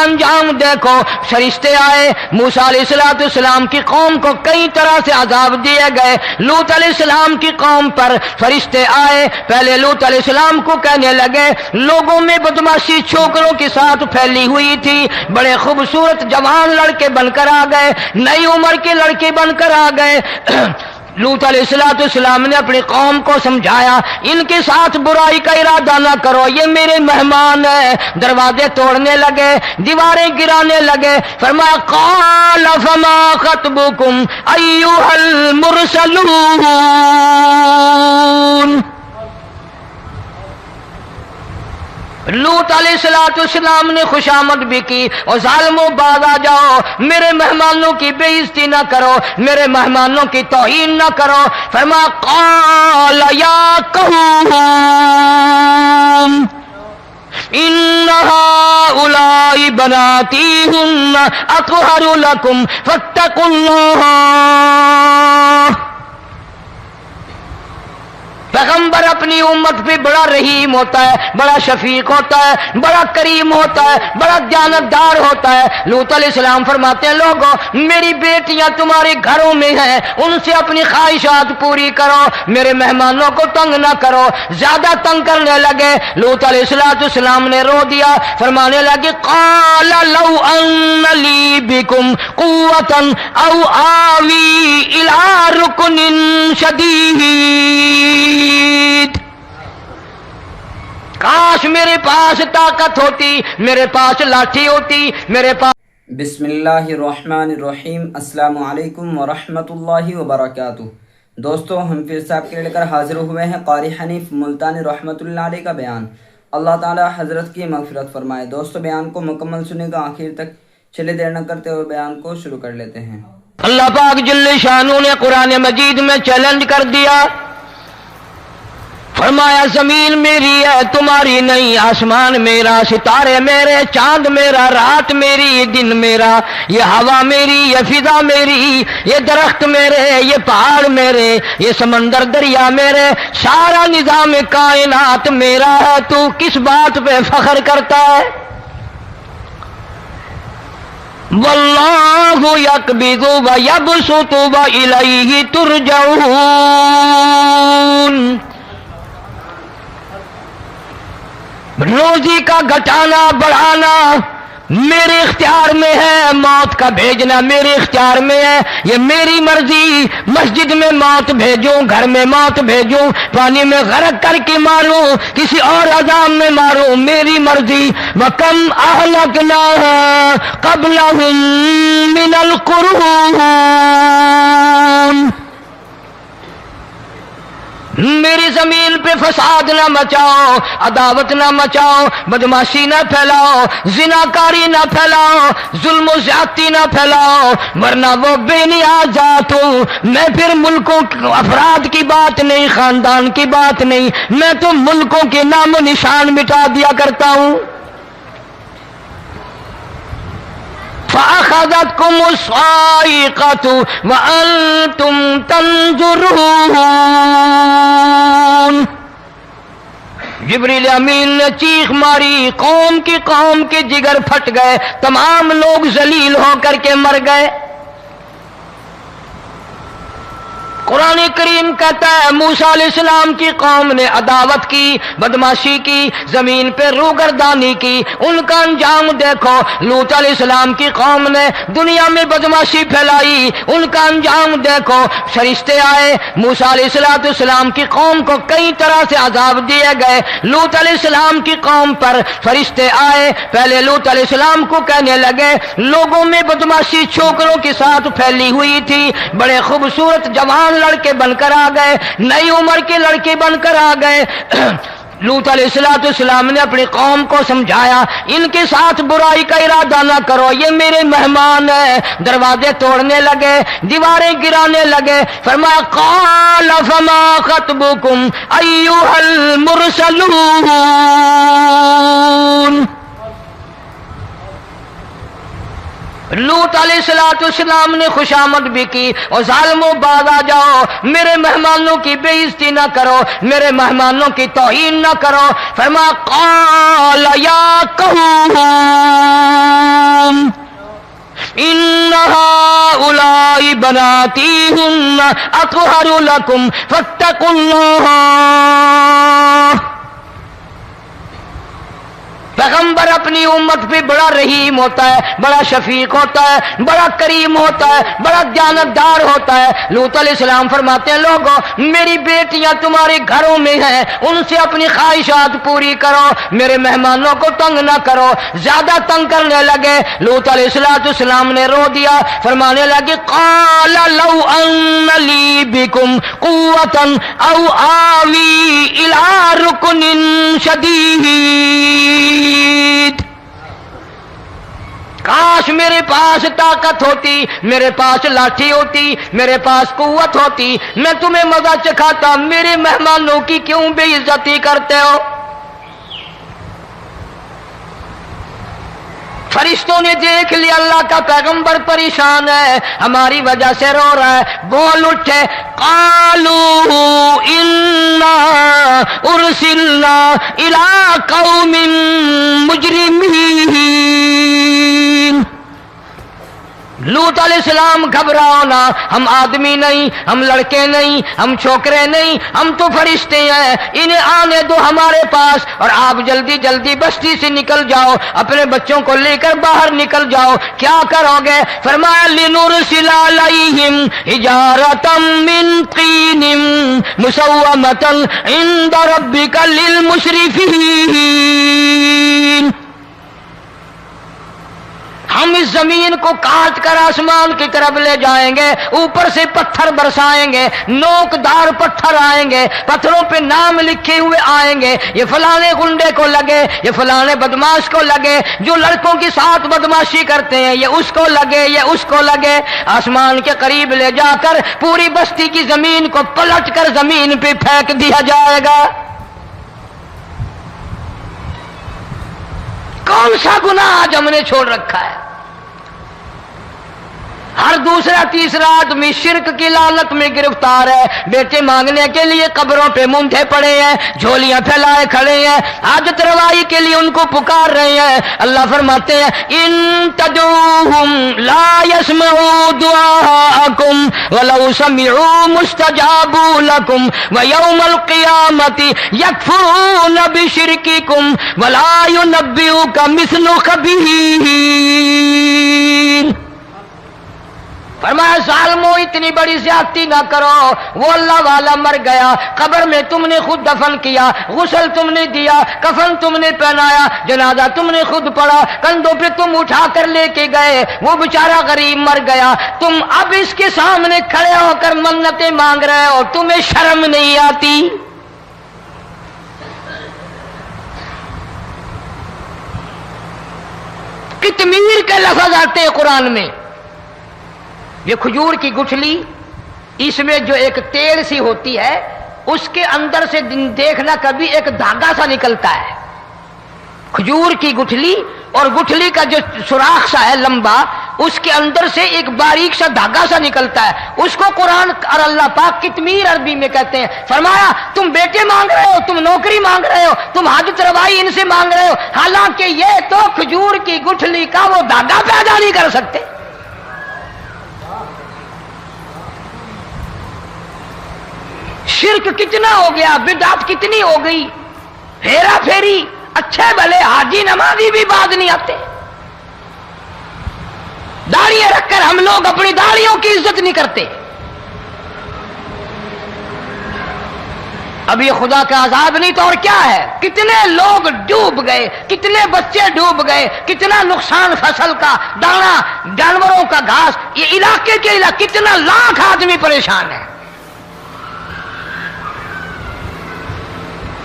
انجام دیکھو، فرشتے آئے، موسیٰ علیہ السلام کی قوم کو کئی طرح سے عذاب دیے گئے، لوط علیہ السلام کی قوم پر فرشتے آئے، پہلے لوط علیہ السلام کو کہنے لگے، لوگوں میں بدماشی چھوکروں کے ساتھ پھیلی ہوئی تھی، بڑے خوبصورت جوان لڑکے بن کر آ گئے، نئی عمر کے لڑکے بن کر آ گئے۔ لوط علیہ السلام نے اپنی قوم کو سمجھایا، ان کے ساتھ برائی کا ارادہ نہ کرو، یہ میرے مہمان ہیں۔ دروازے توڑنے لگے، دیواریں گرانے لگے، فرمایا قال فما خطبکم ایھا المرسلون۔ لوط علیہ السلام نے خوشامد بھی کی، اور ظالموں باز آ جاؤ، میرے مہمانوں کی بے عزتی نہ کرو، میرے مہمانوں کی توہین نہ کرو۔ فرمایا قال یا قوم ان هؤلاء بناتی ہن اطہر لکم فاتقوا اللہ۔ پیغمبر اپنی امت پہ بڑا رحیم ہوتا ہے، بڑا شفیق ہوتا ہے، بڑا کریم ہوتا ہے، بڑا دیانتدار ہوتا ہے۔ لوط علیہ السلام فرماتے ہیں لوگوں، میری بیٹیاں تمہارے گھروں میں ہیں، ان سے اپنی خواہشات پوری کرو، میرے مہمانوں کو تنگ نہ کرو۔ زیادہ تنگ کرنے لگے، لوط علیہ السلام نے رو دیا، فرمانے لگے قال لو ان لی بکم قوۃ او آوی الی رکن شدید۔ کاش میرے پاس طاقت ہوتی، میرے پاس لاٹھی ہوتی، میرے پاس۔ بسم اللہ الرحمن الرحیم۔ السلام علیکم ورحمۃ اللہ وبرکاتہ۔ دوستو، ہم پھر صاحب کے لے کر حاضر ہوئے ہیں قاری حنیف ملتانی رحمۃ اللہ علیہ کا بیان۔ اللہ تعالی حضرت کی مغفرت فرمائے۔ دوستو، بیان کو مکمل سنے گا آخر تک، چلے دیر نہ کرتے ہوئے بیان کو شروع کر لیتے ہیں۔ اللہ پاک جل شانہ نے قرآن مجید میں چیلنج کر دیا، فرمایا زمین میری ہے تمہاری نہیں، آسمان میرا، ستارے میرے، چاند میرا، رات میری، دن میرا، یہ ہوا میری، یہ فضا میری، یہ درخت میرے، یہ پہاڑ میرے، یہ سمندر دریا میرے، سارا نظام کائنات میرا ہے، تو کس بات پہ فخر کرتا ہے؟ واللہ یقبض ویبسط والیہ ترجعون۔ روزی کا گھٹانا بڑھانا میرے اختیار میں ہے، موت کا بھیجنا میرے اختیار میں ہے، یہ میری مرضی۔ مسجد میں موت بھیجوں، گھر میں موت بھیجوں، پانی میں غرق کر کے ماروں، کسی اور عذاب میں ماروں، میری مرضی۔ وَكَمْ أَهْلَكْنَا قَبْلَهُمْ مِنَ الْقُرُونِ۔ میری زمین پہ فساد نہ مچاؤ، عداوت نہ مچاؤ، بدماشی نہ پھیلاؤ، زناکاری نہ پھیلاؤ، ظلم و زیادتی نہ پھیلاؤ، ورنہ وہ بے نیاز ذات ہوں۔ میں پھر ملکوں افراد کی بات نہیں، خاندان کی بات نہیں، میں تو ملکوں کے نام و نشان مٹا دیا کرتا ہوں۔ فَأَخَذَتْكُمُ الصَّاعِقَةُ وَأَنْتُمْ تَنْظُرُونَ۔ جبریل امین نے چیخ ماری، قوم کے جگر پھٹ گئے، تمام لوگ ذلیل ہو کر کے مر گئے۔ قرآن کریم کہتا ہے موسیٰ علیہ السلام کی قوم نے عداوت کی، بدماشی کی، زمین پہ روگردانی کی، ان کا انجام دیکھو۔ لوط علیہ السلام کی قوم نے دنیا میں بدماشی پھیلائی، ان کا انجام دیکھو۔ فرشتے آئے، موسیٰ علیہ السلام کی قوم کو کئی طرح سے عذاب دیے گئے۔ لوط علیہ السلام کی قوم پر فرشتے آئے، پہلے لوط علیہ السلام کو کہنے لگے، لوگوں میں بدماشی چھوکروں کے ساتھ پھیلی ہوئی تھی، بڑے خوبصورت جوان لڑکے بن کر آ گئے، نئی عمر کے لڑکے بن کر آ گئے۔ لوط علیہ السلام نے اپنی قوم کو سمجھایا، ان کے ساتھ برائی کا ارادہ نہ کرو، یہ میرے مہمان ہیں۔ دروازے توڑنے لگے، دیواریں گرانے لگے، فرمایا قال فما خطبکم ایھا المرسلون۔ لوط علیہ السلام نے خوشامد بھی کی، اور ظالموں باز آ جاؤ، میرے مہمانوں کی بے عزتی نہ کرو، میرے مہمانوں کی توہین نہ کرو۔ فرمایا قال یا قوم वबनातीहुन्न अत्हरु लकुम फत्तकुल्लाह। पैगंबर अपनी उम्मत पे बड़ा रहीम होता है, बड़ा शफीक होता है, बड़ा करीम होता है, बड़ा जानतदार होता है। लूत अलैहिस्सलाम फरमाते हैं, लोगों मेरी बेटियां तुम्हारे घरों में हैं, उनसे अपनी ख्वाहिशात पूरी करो, मेरे मेहमानों को तंग ना करो। ज्यादा तंग करने लगे, लूत अलैहिस्सलाम ने रो दिया, फरमाने लगे क़ाल लौ अन्न ली बिकुम क़ुव्वतन औ आवी इला रुकनिन शदीद। काश मेरे पास ताकत होती, मेरे पास लाठी होती, मेरे पास कुव्वत होती, मैं तुम्हें मजा चखाता। मेरे मेहमानों की क्यों बेइज्जती करते हो? फरिश्तों ने देख लिया अल्लाह का पैगंबर परेशान है, हमारी वजह से रो रहा है, बोल उठे कालू इन्ना उरसिलना इला कौमिन मुजरिमीन। लूत अलैहिस्सलाम घबराओ ना, हम आदमी नहीं, हम लड़के नहीं, हम छोकरे नहीं, हम तो फरिश्ते हैं, इन्हें आने दो हमारे पास और आप जल्दी जल्दी बस्ती से निकल जाओ, अपने बच्चों को लेकर बाहर निकल जाओ। क्या करोगे? फरमाया लिनुरसिला अलैहिम हिजारतम मिन तीनिम मुसव्वमतन इंद रब्बिका लिल मुशरिफीन। हम इस जमीन को काट कर आसमान की तरफ ले जाएंगे, ऊपर से पत्थर बरसाएंगे, नोकदार पत्थर आएंगे, पत्थरों पे नाम लिखे हुए आएंगे, ये फलाने गुंडे को लगे, ये फलाने बदमाश को लगे, जो लड़कों के साथ बदमाशी करते हैं ये उसको लगे, ये उसको लगे। आसमान के करीब ले जाकर पूरी बस्ती की जमीन को पलट कर जमीन पे फेंक दिया जाएगा। कौन सा गुनाह आज हमने छोड़ रखा है? हर दूसरा तीसरा आदमी शिर्क की लालत में गिरफ्तार है, बेटे मांगने के लिए कब्रों पे मुंधे पड़े हैं, झोलियां फैलाए खड़े हैं, हाजत रवाई के लिए उनको पुकार रहे हैं। अल्लाह फरमाते हैं इन तदूहुम ला यस्मऊ दुआकुम वलौ समिऊ मुस्तजाबू लकुम व यौमल क़ियामति यकफुरून बिशिरकिकुम वला युनब्बिउका मिस्लु खबीर। फरमाया जालिमो इतनी बड़ी ज्यादती ना करो, वो अल्लाह वाला मर गया, कब्र में तुमने खुद दफन किया, गुस्ल तुमने दिया, कफन तुमने पहनाया, जनाजा तुमने खुद पढ़ा, कंधों पे तुम उठा कर लेके गए, वो बेचारा गरीब मर गया, तुम अब इसके सामने खड़े होकर मन्नतें मांग रहे हो, तुम्हें शर्म नहीं आती? कितमीर के लफ्ज आते हैं कुरान में। ये खजूर की गुठली, इसमें जो एक तेल सी होती है, उसके अंदर से देखना कभी एक धागा सा निकलता है। खजूर की गुठली और गुठली का जो सुराख सा है लंबा, उसके अंदर से एक बारीक सा धागा सा निकलता है, उसको कुरान और अल्लाह पाक कितमीर अरबी में कहते हैं। फरमाया तुम बेटे मांग रहे हो, तुम नौकरी मांग रहे हो, तुम हाजत रवाई इनसे मांग रहे हो, हालांकि ये तो खजूर की गुठली का वो धागा पैदा नहीं कर सकते। शिर्क कितना हो गया, बिदअत कितनी हो गई, हेरा फेरी, अच्छे भले हाजी नमाजी भी बात नहीं आते। दाढ़ियां रखकर हम लोग अपनी दाढ़ियों की इज्जत नहीं करते। अब ये खुदा का अजाब नहीं तो और क्या है? कितने लोग डूब गए, कितने बच्चे डूब गए, कितना नुकसान फसल का, दाना, जानवरों का घास, ये इलाके के कितना लाख आदमी परेशान है।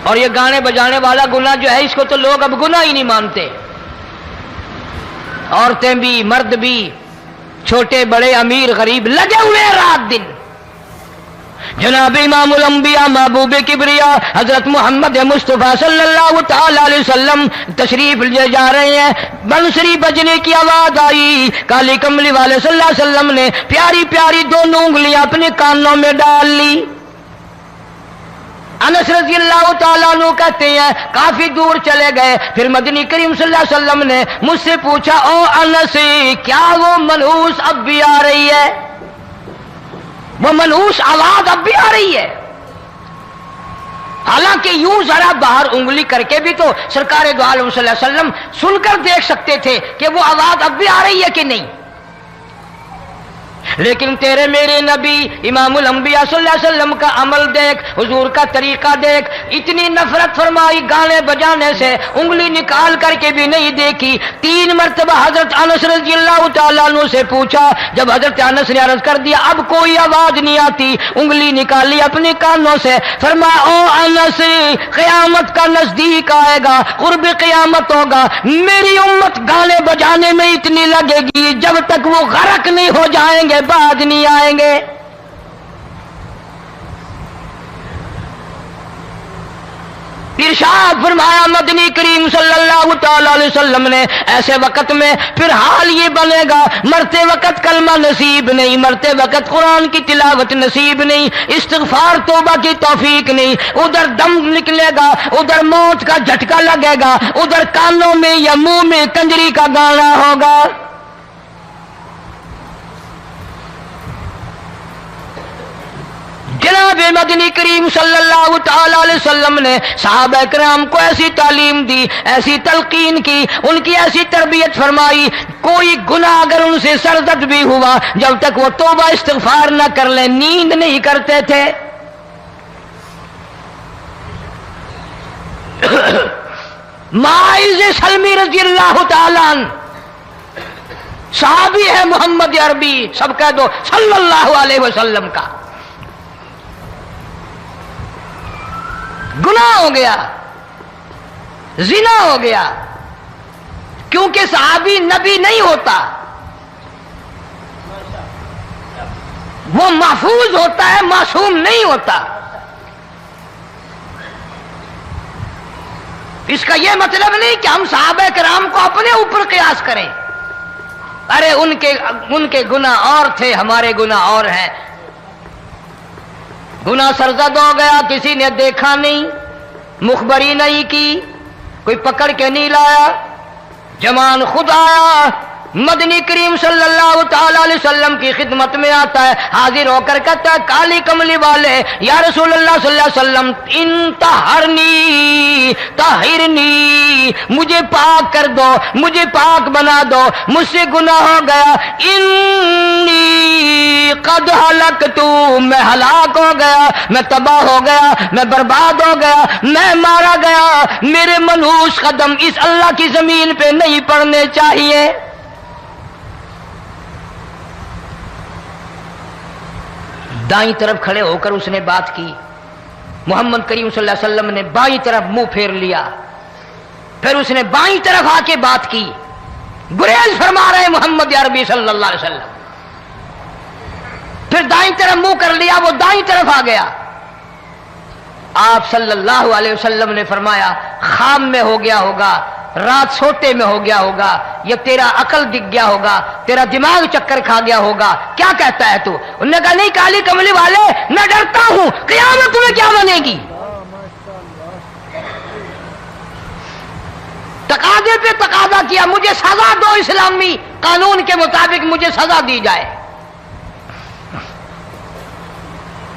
और ये गाने बजाने वाला गुनाह जो है, इसको तो लोग अब गुनाह ही नहीं मानते। औरतें भी, मर्द भी, छोटे बड़े, अमीर गरीब लगे हुए हैं रात दिन। जनाब इमामुल अंबिया महबूब किबरिया हजरत मोहम्मद मुस्तफा सल्लल्लाहु तआला अलैहि वसल्लम तशरीफ ले जा रहे हैं, बंसरी बजने की आवाज आई, काली कमली वाले सल्लल्लाहु अलैहि वसल्लम ने प्यारी प्यारी दोनों उंगलियां अपने कानों में डाल ली। अनस रज़ी अल्लाह तआला अन्हु कहते हैं काफी दूर चले गए, फिर मदनी करीम सल्लल्लाहु अलैहि वसल्लम ने मुझसे पूछा, ओ अनस क्या वो मनहूस अब भी आ रही है? وہ मनहूस आवाज अब भी आ रही है। हालांकि यूं जरा बाहर उंगली करके भी तो सरकार दो आलम सल्लल्लाहु अलैहि वसल्लम सुनकर देख सकते थे कि वो आवाज अब भी आ रही है कि नहीं। लेकिन तेरे मेरे नबी इमामुल अंबिया सल्लल्लाहु अलैहि वसल्लम का अमल देख, हुजूर का तरीका देख, इतनी नफरत फरमाई गाने बजाने से, उंगली निकाल करके भी नहीं देखी। 3 मरतबा हजरत अनस रज़ियल्लाहु तआला अन्हु से पूछा, जब हजरत अनस ने अर्ज कर दिया अब कोई आवाज नहीं आती, उंगली निकाली अपने कानों से, फरमाया ओ अनस, क़यामत का नजदीक आएगा, कुर्ब क़यामत होगा, मेरी उम्मत गाने बजाने में इतनी लगेगी जब तक वो गरक नहीं हो जाएंगे बाज नहीं आएंगे। इरशाद फरमाया मदनी करीम सल्लल्लाहु तआला अलैहि वसल्लम ने, ऐसे वक्त में फिर हाल ये बनेगा, मरते वक्त कलमा नसीब नहीं, मरते वक्त कुरान की तिलावत नसीब नहीं, इस्तिग़फ़ार तौबा की तौफीक नहीं, उधर दम निकलेगा, उधर मौत का झटका लगेगा, उधर कानों में या मुंह में कंजरी का गाना होगा। जनाब मदनी करीम सल्लल्लाहु तआला अलैहि वसल्लम ने सहाबा किराम को ऐसी तालीम दी, ऐसी तलकीन की, उनकी ऐसी तरबियत फरमाई, कोई गुनाह अगर उनसे सरजद भी हुआ, जब तक वो तौबा इस्तिग़फ़ार न कर ले नींद नहीं करते थे। माइज़ सलमी रज़ियल्लाहु तआला अन्हु सहाबी है मोहम्मद अरबी, सब कह दो सल्लल्लाहु अलैहि वसल्लम का। गुनाह हो गया, जिना हो गया, क्योंकि सहाबी नबी नहीं होता, वो महफूज होता है, मासूम नहीं होता। इसका यह मतलब नहीं कि हम सहाबा किराम को अपने ऊपर कियास करें। अरे उनके गुनाह और थे, हमारे गुनाह और हैं। गुनाह सरजद हो गया, किसी ने देखा नहीं, मुखबरी नहीं की, कोई पकड़ के नहीं लाया, जमान खुद आया, मदनी करीम सल्लल्लाहु तआला अलैहि वसल्लम की खिदमत में आता है, हाजिर होकर कहता है काली कमली वाले या रसूलुल्लाह सल्लल्लाहु अलैहि वसल्लम इंतहरनी ताहिरनी, मुझे पाक कर दो, मुझे पाक बना दो, मुझसे गुनाह हो गया, इन्नी कद हलकतु, मैं हलाक हो गया, मैं तबाह हो गया, मैं बर्बाद हो गया, मैं मारा गया, मेरे मनहूस कदम इस अल्लाह की जमीन पे नहीं पड़ने चाहिए। दाईं तरफ खड़े होकर उसने बात की, मोहम्मद करीम सल्लल्लाहु अलैहि वसल्लम ने बाईं तरफ मुंह फेर लिया, फिर उसने बाईं तरफ आके बात की, गुरेज फरमा रहे मोहम्मद अरबी सल्लल्लाहु अलैहि वसल्लम, फिर दाईं तरफ मुंह कर लिया, वो दाईं तरफ आ गया। आप सल्लल्लाहु अलैहि वसल्लम ने फरमाया खाम में हो गया होगा, रात सोते में हो गया होगा, या तेरा अकल दिख गया होगा, तेरा दिमाग चक्कर खा गया होगा, क्या कहता है तू? उन्होंने कहा नहीं काली कमली वाले, मैं डरता हूं क़यामत में क्या बनेगी। तकाजे पे तकाजा किया, मुझे सजा दो, इस्लामी कानून के मुताबिक मुझे सजा दी जाए।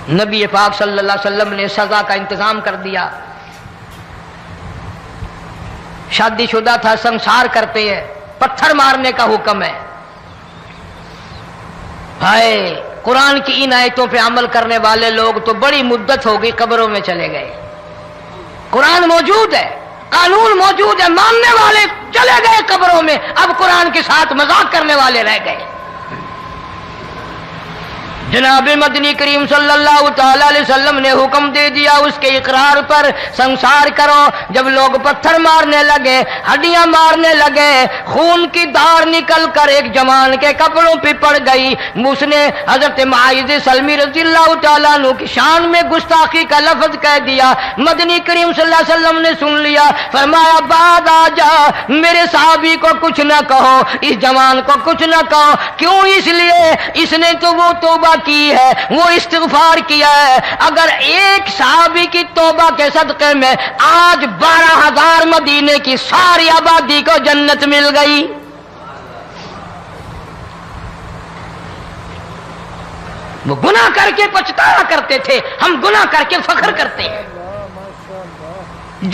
नबी पाक सल्लल्लाहु अलैहि वसल्लम ने सजा का इंतजाम कर दिया। शादीशुदा था, संसार करते हैं, पत्थर मारने का हुक्म है। हाय, कुरान की इन आयतों पे अमल करने वाले लोग तो बड़ी मुद्दत हो गई कब्रों में चले गए। कुरान मौजूद है, कानून मौजूद है, मानने वाले चले गए कब्रों में, अब कुरान के साथ मजाक करने वाले रह गए। जनाब मदनी करीम सल्लल्लाहु तआला अलैहि वसल्लम ने हुक्म दे दिया, उसके इकरार पर संसार करो। जब लोग पत्थर मारने लगे, हड्डियां मारने लगे, खून की धार निकल कर एक जवान के कपड़ों पे पड़ गई, उसने हजरत माइज़ सलमी रज़ियल्लाहु तआला अन्हु की शान में गुस्ताखी का लफ्ज कह दिया। मदनी करीम सल्लल्लाहु अलैहि वसल्लम ने सुन लिया, फरमाया बाद आ जा, मेरे साहबी को कुछ न कहो, इस जवान को कुछ न कहो। क्यों? इसलिए इसने तो वो तौबा की है, वो इस्तिग़फ़ार किया है। अगर एक सहाबी की तौबा के सदक़े में आज 12,000 मदीने की सारी आबादी को जन्नत मिल गई। وہ گناہ کر کے پچھتایا کرتے تھے، ہم گناہ کر کے فخر کرتے ہیں۔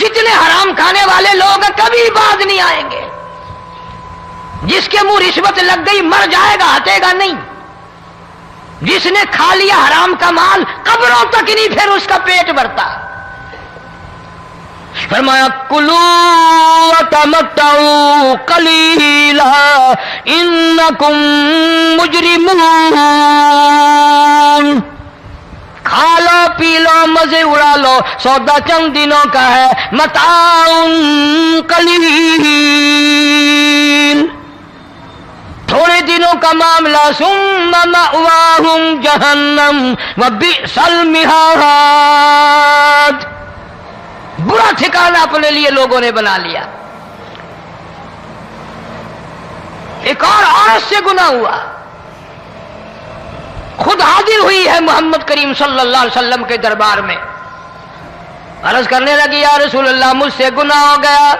جتنے حرام کھانے والے لوگ کبھی باز نہیں آئیں گے۔ جس کے منہ رشوت لگ گئی مر جائے گا، ہٹے گا نہیں۔ جس نے کھا لیا حرام کا مال قبروں تک نہیں پھر اس کا پیٹ بھرتا۔ فرمایا کلو وتمتعوا قلیلا انکم مجرمون، کھا لو پی لو مزے اڑا لو، سودا چند دنوں کا ہے، متاع قلیل، تھوڑے دنوں کا معاملہ، ثم مأواہم جہنم وبئس المہاد، برا ٹھکانہ اپنے لیے لوگوں نے بنا لیا۔ ایک اور عورت سے گناہ ہوا، خود حاضر ہوئی ہے محمد کریم صلی اللہ علیہ وسلم کے دربار میں، عرض کرنے لگی یا رسول اللہ مجھ سے گناہ ہو گیا،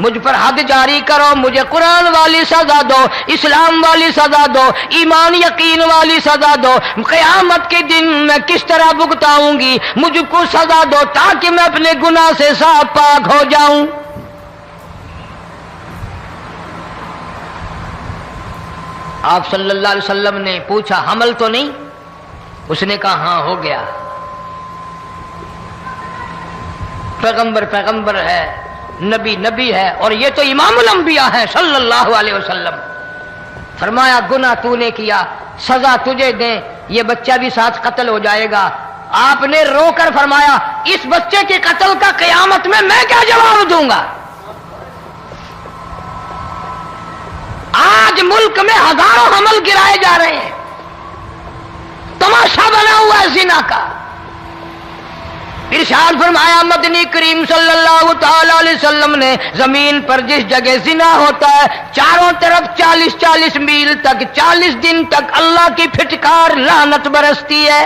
مجھ پر حد جاری کرو، مجھے قرآن والی سزا دو، اسلام والی سزا دو، ایمان یقین والی سزا دو، قیامت کے دن میں کس طرح بھگتاؤں گی، مجھ کو سزا دو تاکہ میں اپنے گناہ سے صاف پاک ہو جاؤں۔ آپ صلی اللہ علیہ وسلم نے پوچھا حمل تو نہیں؟ اس نے کہا ہاں ہو گیا۔ پیغمبر ہے، نبی ہے، اور یہ تو امام الانبیاء ہے صلی اللہ علیہ وسلم۔ فرمایا گناہ تو نے کیا، سزا تجھے دیں، یہ بچہ بھی ساتھ قتل ہو جائے گا۔ آپ نے رو کر فرمایا اس بچے کے قتل کا قیامت میں کیا جواب دوں گا؟ آج ملک میں ہزاروں حمل گرائے جا رہے ہیں، تماشا بنا ہوا ہے زنا کا۔ ارشاد فرمایا مدنی کریم صلی اللہ تعالی علیہ وسلم نے زمین پر جس جگہ زنا ہوتا ہے چاروں طرف 40 میل تک 40 دن تک اللہ کی پھٹکار لعنت برستی ہے۔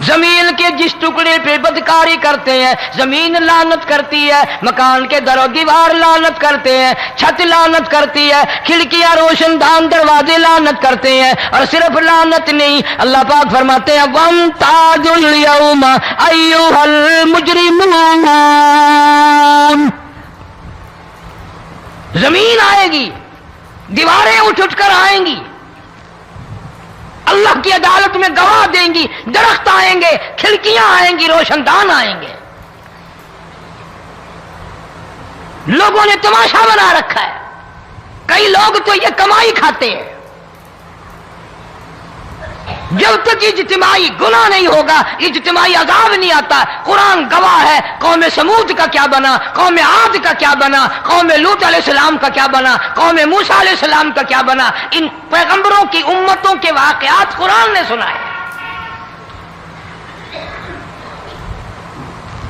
زمین کے جس ٹکڑے پہ بدکاری کرتے ہیں زمین لعنت کرتی ہے، مکان کے در و دیوار لعنت کرتے ہیں، چھت لعنت کرتی ہے، کھڑکیاں روشن دان دروازے لعنت کرتے ہیں، اور صرف لعنت نہیں، اللہ پاک فرماتے ہیں وَامْتَازُوا الْيَوْمَ أَيُّهَا الْمُجْرِمُونَ، زمین آئے گی، دیواریں اٹھ کر آئیں گی، اللہ کی عدالت میں گواہ دیں گی، درخت آئیں گے، کھڑکیاں آئیں گی، روشن دان آئیں گے۔ لوگوں نے تماشا بنا رکھا ہے، کئی لوگ تو یہ کمائی کھاتے ہیں۔ جب تک اجتماعی گناہ نہیں ہوگا اجتماعی عذاب نہیں آتا۔ قرآن گواہ ہے، قوم سمود کا کیا بنا، قوم عاد کا کیا بنا، قوم لوط علیہ السلام کا کیا بنا، قوم موسیٰ علیہ السلام کا کیا بنا۔ ان پیغمبروں کی امتوں کے واقعات قرآن نے سنائے۔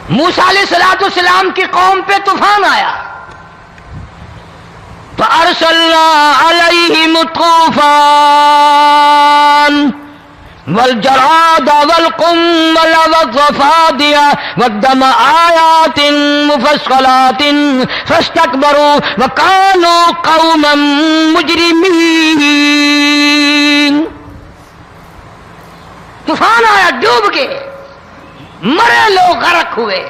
موسیٰ علیہ السلام کی قوم پہ طوفان آیا، فَأَرْسَلْنَا عَلَيْهِمُ الطُّوفَانَ والجراد والقمل والضفادع والدم آيات مفصلات فاستكبروا وكانوا قوما مجرمين۔ طوفان آیا، ڈوب کے مرے لوگ، غرق ہوئے۔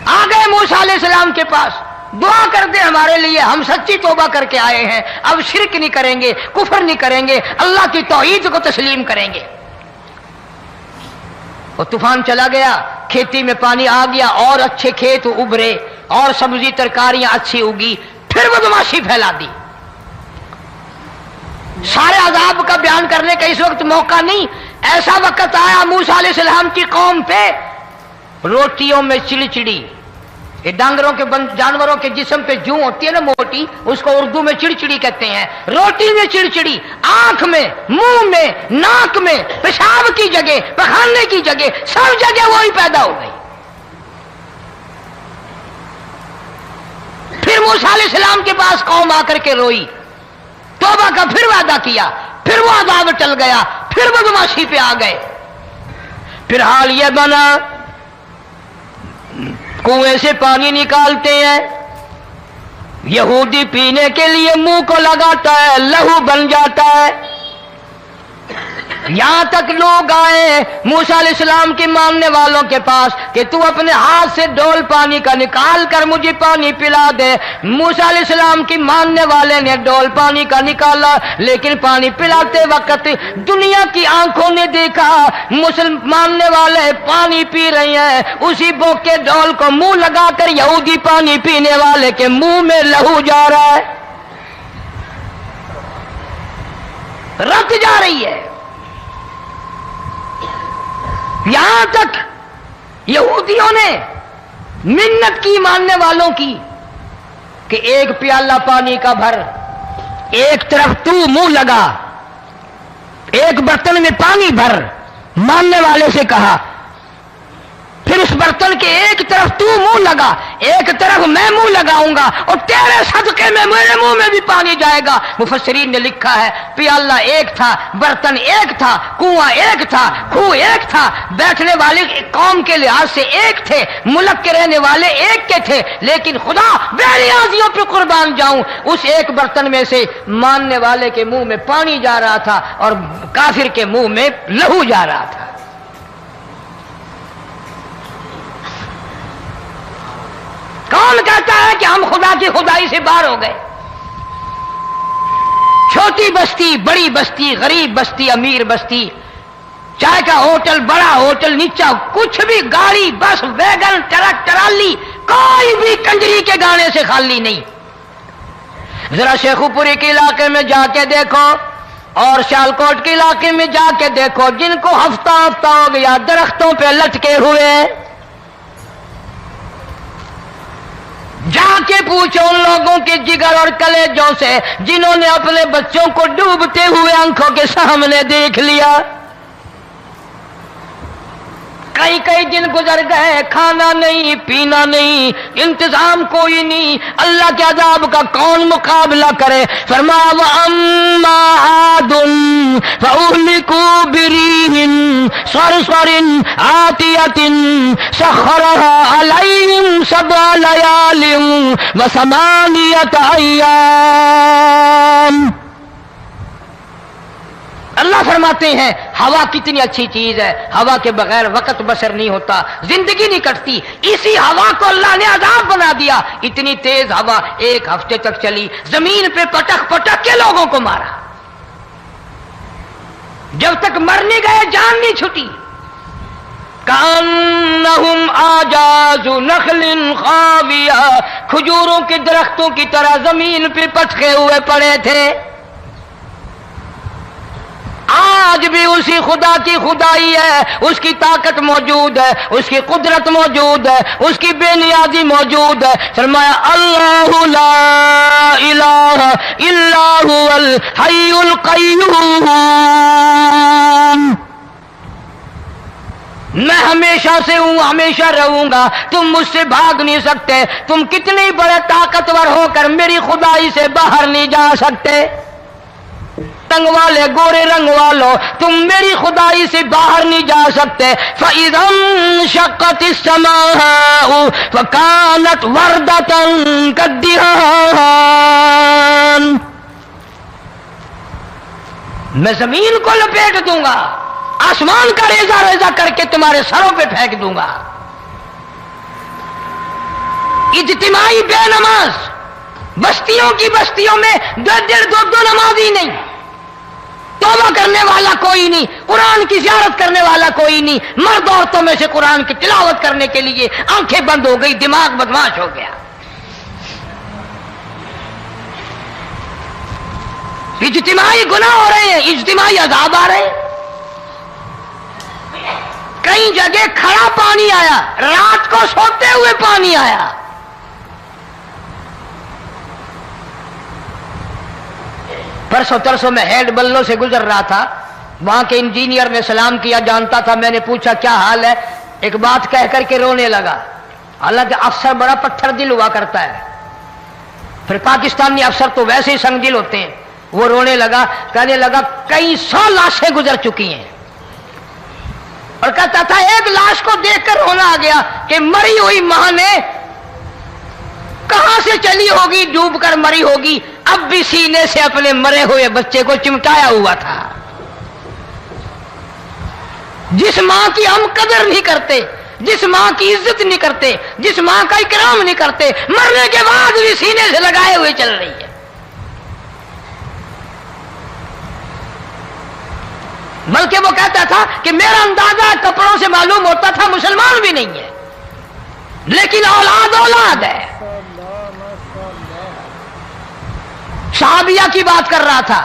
آ گئے موسیٰ علیہ السلام کے پاس، دعا کر دے ہمارے لیے، ہم سچی توبہ کر کے آئے ہیں، اب شرک نہیں کریں گے، کفر نہیں کریں گے، اللہ کی توحید کو تسلیم کریں گے۔ اور طوفان چلا گیا، کھیتی میں پانی آ گیا، اور اچھے کھیت ابھرے، اور سبزی ترکاریاں اچھی اگی، پھر بدماشی پھیلا دی۔ سارے عذاب کا بیان کرنے کا اس وقت موقع نہیں۔ ایسا وقت آیا موسیٰ علیہ السلام کی قوم پہ، روٹیوں میں چڑچڑی، یہ ڈانگروں کے جانوروں کے جسم پہ جوں ہوتی ہے نا موٹی، اس کو اردو میں چڑچڑی کہتے ہیں۔ روٹی میں چڑچڑی، آنکھ میں، منہ میں، ناک میں، پیشاب کی جگہ، پخانے کی جگہ، سب جگہ وہی پیدا ہو گئی۔ پھر موسیٰ علیہ السلام کے پاس قوم آ کر کے روئی، توبہ کا پھر وعدہ کیا، پھر وہ عذاب ٹل گیا، پھر بدماشی پہ آ گئے۔ پھر حال یہ بنا کنویں سے پانی نکالتے ہیں، यहूदी पीने के लिए मुंह को लगाता है, लहू बन जाता है। यहां तक लोग आए मूसा अलैहिस्सलाम की मानने वालों के पास कि तू अपने हाथ से डोल पानी का निकाल कर मुझे पानी पिला दे। मूसा अलैहिस्सलाम की मानने वाले ने डोल पानी का निकाला, लेकिन पानी पिलाते वक्त दुनिया की आंखों ने देखा मुसलमान मानने वाले पानी पी रहे हैं, उसी बोक के डोल को मुंह लगाकर यहूदी पानी पीने वाले के मुंह में लहू जा रहा है, रत जा रही है। यहां तक यहूदियों ने मिन्नत की मानने वालों की कि एक प्याला पानी का भर, एक तरफ तू मुंह लगा, एक बर्तन में पानी भर। मानने वाले से कहा, फिर उस बर्तन के एक तरफ तू मुंह लगा, एक तरफ मैं मुंह लगाऊंगा और तेरे सदके में मेरे मुंह में भी पानी जाएगा। मुफस्सिरीन ने लिखा है प्याला एक था, बर्तन एक था, कुआं एक था, खूह एक था, बैठने वाले कौम के लिहाज से एक थे, मुल्क के रहने वाले एक के थे, लेकिन खुदा बेनियाजियों पे कुर्बान जाऊं, उस एक बर्तन में से मानने वाले के मुंह में पानी जा रहा था और काफिर के मुंह में लहू जा रहा था। कौन कहता है कि हम खुदा की खुदाई से बाहर हो गए? छोटी बस्ती, बड़ी बस्ती, गरीब बस्ती, अमीर बस्ती, चाय का होटल, बड़ा होटल, नीचा कुछ भी, गाड़ी, बस, वैगन, ट्रक, ट्राली, कोई भी कंजरी के गाने से खाली नहीं। जरा शेखुपुरी के इलाके में जाके देखो और सियालकोट के इलाके में जाके देखो, जिनको हफ्ता हफ्ता हो गया दरख्तों पे लटके हुए, जाके पूछो उन लोगों के जिगर और कलेजों से जिन्होंने अपने बच्चों को डूबते हुए आंखों के सामने देख लिया। कई कई दिन गुजर गए, खाना नहीं, पीना नहीं, इंतजाम कोई नहीं, अल्लाह के अज़ाब का कौन मुकाबला करे। फरमाया व अम्मा आदुन फउहलिकू बिरीहिन सरसरिन आतियतिन सखरहा अलैहिम सबअ लयालिन व समानियत अय्याम। अल्लाह फरमाते हैं हवा कितनी अच्छी चीज है, हवा के बगैर वक्त बसर नहीं होता, जिंदगी नहीं कटती। इसी हवा को अल्लाह ने अज़ाब बना दिया। इतनी तेज हवा एक हफ्ते तक चली, जमीन पे पटक पटक के लोगों को मारा, जब तक मर नहीं गए जान नहीं छुटी। कान्नहुम आजाजु नखलिन खाविया, खजूरों के दरख्तों की तरह जमीन पे पटके हुए पड़े थे। आज भी उसी खुदा की खुदाई है, उसकी ताकत मौजूद है, उसकी कुदरत मौजूद है, उसकी बेनियाजी मौजूद है। फरमाया अल्लाहु ला इलाहा इल्ला हुवल हय्युल क़य्यूम। मैं हमेशा से हूं, हमेशा रहूंगा, तुम मुझसे भाग नहीं सकते। तुम कितने बड़े ताकतवर होकर मेरी खुदाई से बाहर नहीं जा सकते। रंग वाले, गोरे रंग वालों, तुम मेरी खुदाई से बाहर नहीं जा सकते। फ़इज़म शक़्क़तिस समाउ फ़कानत वर्दतन कद्दिहान। मैं जमीन को लपेट दूंगा, आसमान का रेजा रेजा करके तुम्हारे सरों पे फेंक दूंगा। इज्तिमाई बेनमाज, बस्तियों की बस्तियों में डेढ़ दो नमाजी नहीं, तौबा करने वाला कोई नहीं, कुरान की ज़ियारत करने वाला कोई नहीं। मर्द औरतों में से कुरान की तिलावत करने के लिए आंखें बंद हो गई, दिमाग बदमाश हो गया। इज्तिमाई गुनाह हो रहे हैं, इज्तिमाई अज़ाब आ रहे हैं। कई जगह खड़ा पानी आया, रात को सोते हुए पानी आया। परसों तरसों में हेड बल्लो से गुजर रहा था, वहां के इंजीनियर ने सलाम किया, जानता था। मैंने पूछा क्या हाल है, एक बात कह करके रोने लगा। हालांकि अफसर बड़ा पत्थर दिल हुआ करता है, फिर पाकिस्तानी अफसर तो वैसे ही संग दिल होते हैं। वो रोने लगा, कहने लगा कई 100 लाशें गुजर चुकी हैं, और कहता था एक लाश को देखकर रोना आ गया कि मरी हुई मां ने कहां से के चली होगी, डूब कर मरी होगी, अब भी सीने से अपने मरे हुए बच्चे को चिमटाया हुआ था। जिस मां की हम कदर नहीं करते, जिस मां की इज्जत नहीं करते, जिस मां का इकराम नहीं करते, मरने के बाद भी सीने से लगाए हुए चल रही है। बल्कि वो कहता था कि मेरा अंदाजा कपड़ों से मालूम होता था मुसलमान भी नहीं है, लेकिन औलाद औलाद है। सहाबिया की बात कर रहा था,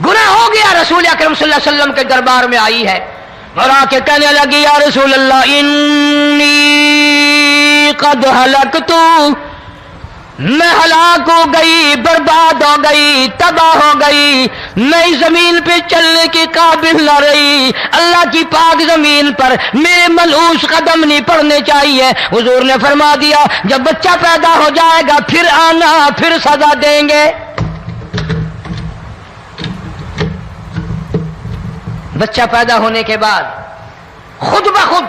गुनाह हो गया, रसूल अकरम सल्लल्लाहु अलैहि वसल्लम के दरबार में आई है और आके कहने लगी, या रसूल अल्लाह इन्नी कद हलकतु, मैं हलाक हो गई, बर्बाद हो गई, तबाह हो गई, मैं इस जमीन पे चलने के काबिल न रही, अल्लाह की पाक जमीन पर मेरे मलूस कदम नहीं पड़ने चाहिए। हुजूर ने फरमा दिया, जब बच्चा पैदा हो जाएगा फिर आना, फिर सजा देंगे। बच्चा पैदा होने के बाद खुद ब खुद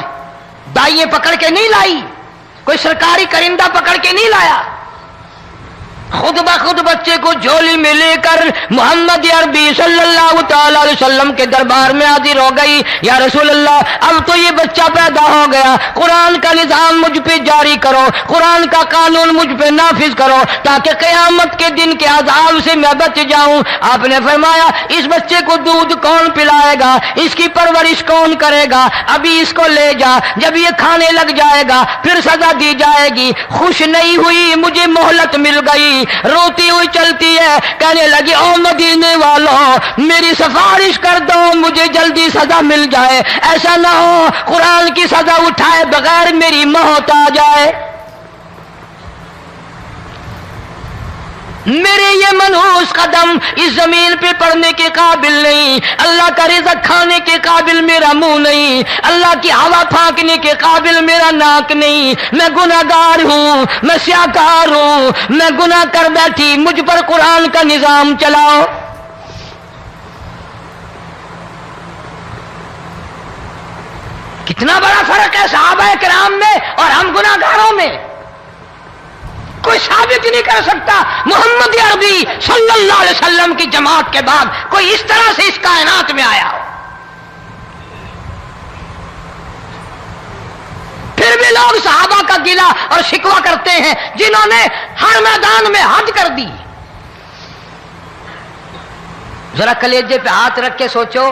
दाइये पकड़ के नहीं लाई, कोई सरकारी करिंदा पकड़ के नहीं लाया, खुद ब खुद बच्चे को झोली में लेकर मोहम्मद अरबी सल्लल्लाहु ताला अलैहि वसल्लम के दरबार में हाजिर हो गई। या रसूल अल्लाह, अब तो ये बच्चा पैदा हो गया, कुरान का निजाम मुझ पे जारी करो, कुरान का कानून मुझ पे नाफिज करो, ताकि क़यामत के दिन के अज़ाब से मैं बच जाऊं। आपने फरमाया, इस बच्चे को दूध कौन पिलाएगा, इसकी परवरिश कौन करेगा, अभी इसको ले जा, जब ये खाने लग जाएगा फिर सजा दी जाएगी। खुश नहीं हुई, मुझे मोहलत मिल गई, रोती हुई चलती है, कहने लगी, ओ मदीने वालों, मेरी सिफारिश कर दो, मुझे जल्दी सजा मिल जाए, ऐसा ना हो कुरान की सजा उठाए बगैर मेरी मौत आ जाए। मेरे ये मनहूस कदम इस जमीन पे पड़ने के काबिल नहीं, अल्लाह का रिज़्क़ खाने के काबिल मेरा मुंह नहीं, अल्लाह की हवा फांकने के काबिल मेरा नाक नहीं, मैं गुनाहगार हूं, मैं स्याकार हूं, मैं गुनाह कर बैठी, मुझ पर कुरान का निजाम चलाओ। कितना बड़ा फर्क है सहाबा किराम में और हम गुनाहगारों में, कोई साबित नहीं कर सकता। मोहम्मद अरबी सल्लल्लाहु अलैहि वसल्लम की जमात के बाद कोई इस तरह से इस कायनात में आया हो। फिर भी लोग सहाबा का गिला और शिकवा करते हैं, जिन्होंने हर मैदान में हद कर दी। जरा कलेजे पे हाथ रख के सोचो,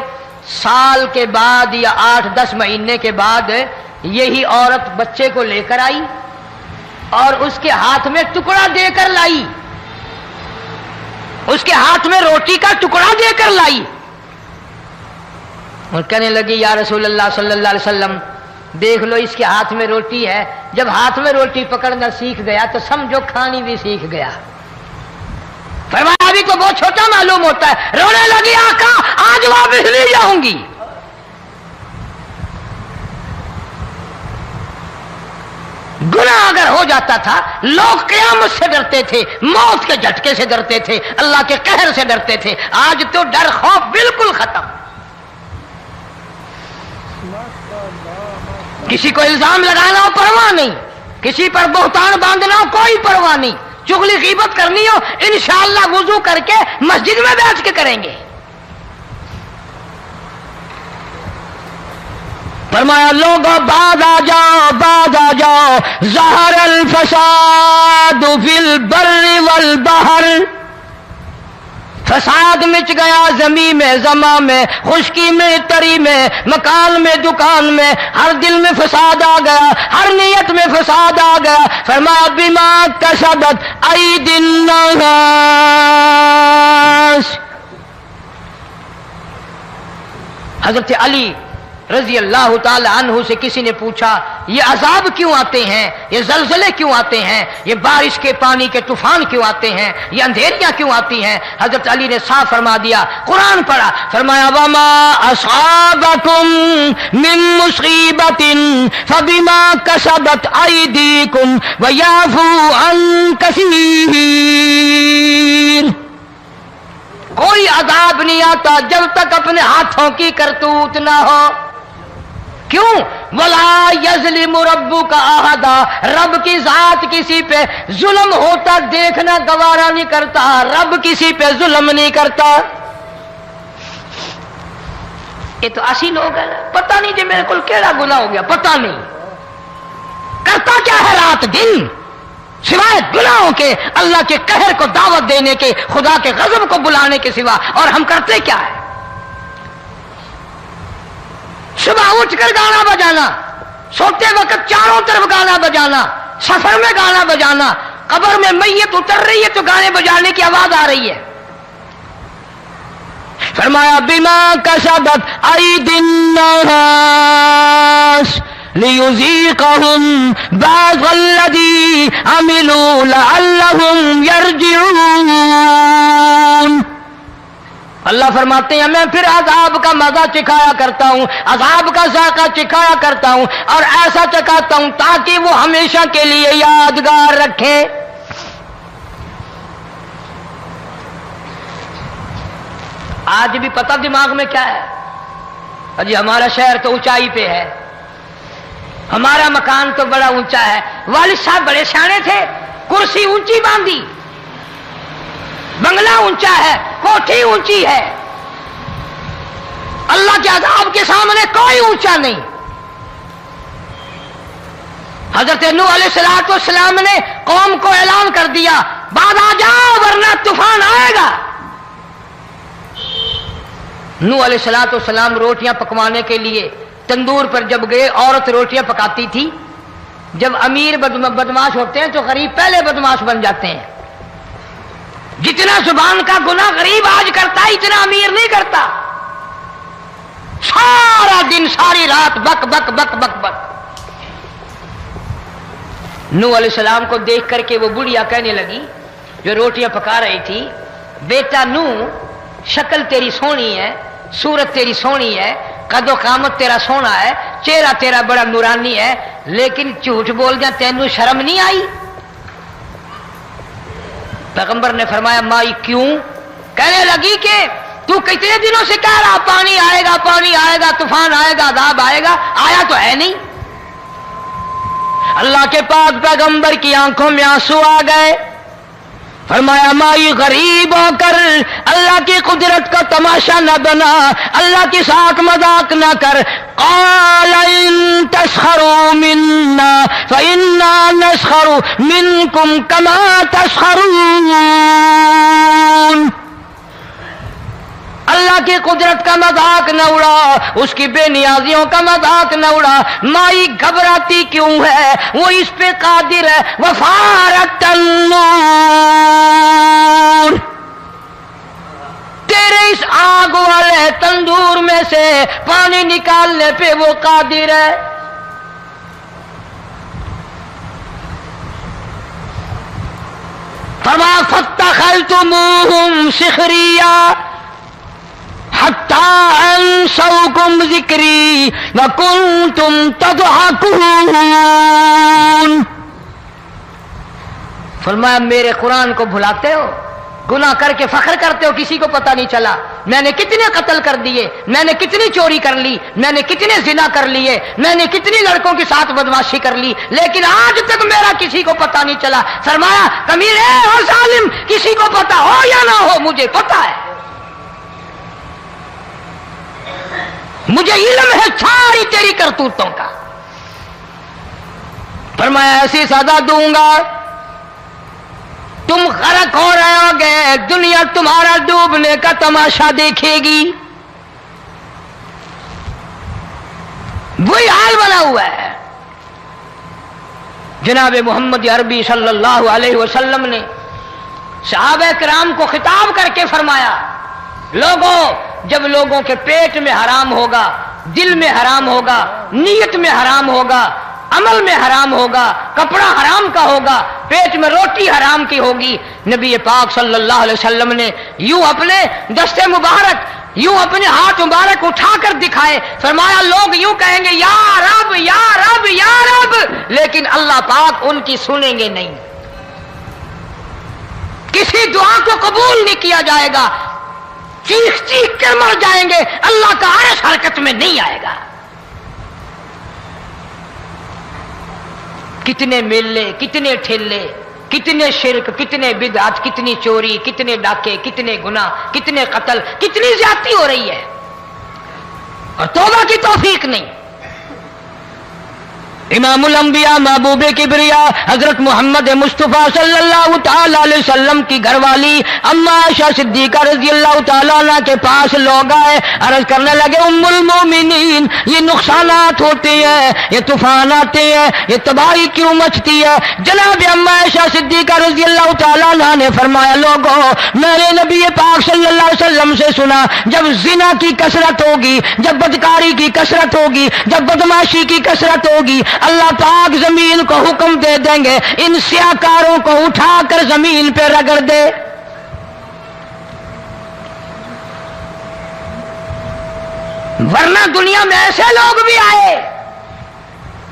साल के बाद या 8-10 महीने के बाद यही औरत बच्चे को लेकर आई और उसके हाथ में टुकड़ा देकर लाई, उसके हाथ में रोटी का टुकड़ा देकर लाई और कहने लगी, या रसूल अल्लाह सल्लल्लाहु अलैहि वसल्लम, देख लो इसके हाथ में रोटी है, जब हाथ में रोटी पकड़ना सीख गया तो समझो खानी भी सीख गया। फरमाया, अभी तो बहुत छोटा मालूम होता है। रोने लगी, आका आज वापस ले जाऊंगी। गुनाह अगर हो जाता था, लोग क़यामत से डरते थे, मौत के झटके से डरते थे, अल्लाह के कहर से डरते थे। आज तो डर खौफ बिल्कुल खत्म। किसी को इल्जाम लगाना हो परवाह नहीं, किसी पर बोहतान बांधना हो कोई परवाह नहीं, चुगली गीबत करनी हो इंशाअल्लाह वुजू करके मस्जिद में बैठ के करेंगे। फरमाया, लोगों बाद आ जाओ, बाद आ जाओ, ज़हरल फसाद फिल बर्रि वल बहर, फसाद मच गया ज़मीन में, ज़मा में, खुशकी में, तरी में, मकान में, दुकान में, हर दिल में फसाद आ गया, हर नियत में फसाद आ गया। फरमाया, बिमा कसबत ऐदिन नास। हज़रत अली रजी अल्लाह ताला अन्हु से किसी ने पूछा, ये अजाब क्यों आते हैं, ये जलजले क्यों आते हैं, ये बारिश के पानी के तूफान क्यों आते हैं, ये अंधेरियां क्यों आती हैं? हजरत अली ने साफ फरमा दिया, कुरान पढ़ा, फरमाया, वमा असाबकुम मिन मुसीबतिन फबिमा कसबत ऐदीकुम व याफू अन कसीर। कोई अजाब नहीं आता जब तक अपने हाथों की करतूत ना हो। क्यों? ولا یظلم ربک احدا، رب کی ذات کسی پہ ظلم ہوتا دیکھنا گوارا نہیں کرتا، رب کسی پہ ظلم نہیں کرتا۔ یہ تو اسی لوگ ہیں، پتہ نہیں جی میرے کو کیڑا گناہ ہو گیا، پتہ نہیں کرتا کیا ہے رات دن سوائے گناہوں کے، اللہ کے قہر کو دعوت دینے کے، خدا کے غضب کو بلانے کے سوا، اور ہم کرتے کیا ہے؟ صبح اٹھ کر گانا بجانا، سوتے وقت چاروں طرف گانا بجانا، سفر میں گانا بجانا، قبر میں میت اتر رہی ہے تو گانے بجانے کی آواز آ رہی ہے۔ فرمایا بما کسبت ایدی الناس لیذیقہم بعض الذی عملوا لعلہم یرجعون۔ اللہ فرماتے ہیں میں پھر عذاب کا مزہ چکھایا کرتا ہوں، عذاب کا ذائقہ چکھایا کرتا ہوں، اور ایسا چکھاتا ہوں تاکہ وہ ہمیشہ کے لیے یادگار رکھے۔ آج بھی پتہ دماغ میں کیا ہے؟ جی ہمارا شہر تو اونچائی پہ ہے، ہمارا مکان تو بڑا اونچا ہے، والد صاحب بڑے سیانے تھے، کرسی اونچی باندھی، بنگلہ اونچا ہے، کوٹھی اونچی ہے، اللہ کے عذاب کے سامنے کوئی اونچا نہیں۔ حضرت نوح علیہ السلام نے قوم کو اعلان کر دیا بعد آ جاؤ ورنہ طوفان آئے گا۔ نوح علیہ السلام روٹیاں پکوانے کے لیے تندور پر جب گئے، عورت روٹیاں پکاتی تھی۔ جب امیر بدماش ہوتے ہیں تو غریب پہلے بدماش بن جاتے ہیں۔ جتنا زبان کا گناہ غریب آج کرتا ہے اتنا امیر نہیں کرتا۔ سارا دن ساری رات بک بک بک بک بک۔ نوح علیہ السلام کو دیکھ کر کے وہ بڑھیا کہنے لگی جو روٹیاں پکا رہی تھی، بیٹا نوح شکل تیری سونی ہے، صورت تیری سونی ہے، قد و قامت تیرا سونا ہے، چہرہ تیرا بڑا نورانی ہے، لیکن جھوٹ بول جا تینوں شرم نہیں آئی؟ پیغمبر نے فرمایا مائی کیوں؟ کہنے لگی کہ تو کتنے دنوں سے کہہ رہا پانی آئے گا، پانی آئے گا، طوفان آئے گا، عذاب آئے گا، آیا تو ہے نہیں۔ اللہ کے پاک پیغمبر کی آنکھوں میں آنسو آ گئے۔ فرمایا مائی غریب ہو کر اللہ کی قدرت کا تماشا نہ بنا، اللہ کے ساتھ مذاق نہ کر۔ قال ان تسخروا منا فإنا نسخر منكم كما تسخرون۔ اللہ کی قدرت کا مذاق نہ اڑا، اس کی بے نیازیوں کا مذاق نہ اڑا۔ مائی گھبراتی کیوں ہے؟ وہ اس پہ قادر ہے۔ وفارت النور، تیرے اس آگ والے تندور میں سے پانی نکالنے پہ وہ قادر ہے۔ فما فاتخذتموہم سخریا حتی انسوکم ذکری وکنتم تضحکون۔ فرمایا میرے قرآن کو بھلاتے ہو، گناہ کر کے فخر کرتے ہو، کسی کو پتہ نہیں چلا میں نے کتنے قتل کر دیے، میں نے کتنی چوری کر لی، میں نے کتنے زنا کر لیے، میں نے کتنی لڑکوں کے ساتھ بدماشی کر لی، لیکن آج تک میرا کسی کو پتہ نہیں چلا۔ فرمایا کمینے اور ظالم، کسی کو پتہ ہو یا نہ ہو مجھے پتہ ہے، مجھے علم ہے ساری تیری کرتوتوں کا۔ فرمایا ایسی سزا دوں گا تم غرق ہو رہے ہو گے، دنیا تمہارا ڈوبنے کا تماشا دیکھے گی۔ وہی حال بنا ہوا ہے۔ جناب محمد عربی صلی اللہ علیہ وسلم نے صحابہ کرام کو خطاب کر کے فرمایا لوگوں، جب لوگوں کے پیٹ میں حرام ہوگا، دل میں حرام ہوگا، نیت میں حرام ہوگا، عمل میں حرام ہوگا، کپڑا حرام کا ہوگا، پیٹ میں روٹی حرام کی ہوگی، نبی پاک صلی اللہ علیہ وسلم نے یوں اپنے دست مبارک، یوں اپنے ہاتھ مبارک اٹھا کر دکھائے، فرمایا لوگ یوں کہیں گے یا رب یا رب یا رب، لیکن اللہ پاک ان کی سنیں گے نہیں، کسی دعا کو قبول نہیں کیا جائے گا، چیخ چیخ کر مر جائیں گے، اللہ کا عرش حرکت میں نہیں آئے گا۔ कितने मेले, कितने ठेले, कितने शिरक, कितने बिदअत, कितनी चोरी, कितने डाके, कितने गुनाह, कितने कत्ल, कितनी ज्यादती हो रही है और तौबा की तौफीक नहीं। इमामुल अंबिया महबूबे किबरिया हजरत मोहम्मद मुस्तफ़ा सल्लल्लाहु ताला अलैहि वसल्लम की घरवाली अम्मा आयशा सिद्दीका रज़ियल्लाहु ताला अन्हा के पास लोग आए, अर्ज करने लगे उम्मुल मोमिनीन, ये नुकसानात होते हैं, ये तूफान आते हैं, ये तबाही क्यों मचती है? जनाब अम्मा आयशा सिद्दीका रज़ियल्लाहु ताला अन्हा ने फरमाया, लोगों मेरे नबी पाक सल्लल्लाहु अलैहि वसल्लम से सुना, जब जिना की कसरत होगी, जब बदकारी की कसरत होगी, जब बदमाशी की कसरत होगी, अल्लाह पाक जमीन को हुक्म दे देंगे इन स्याकारों को उठाकर जमीन पे रगड़ दे। वरना दुनिया में ऐसे लोग भी आए।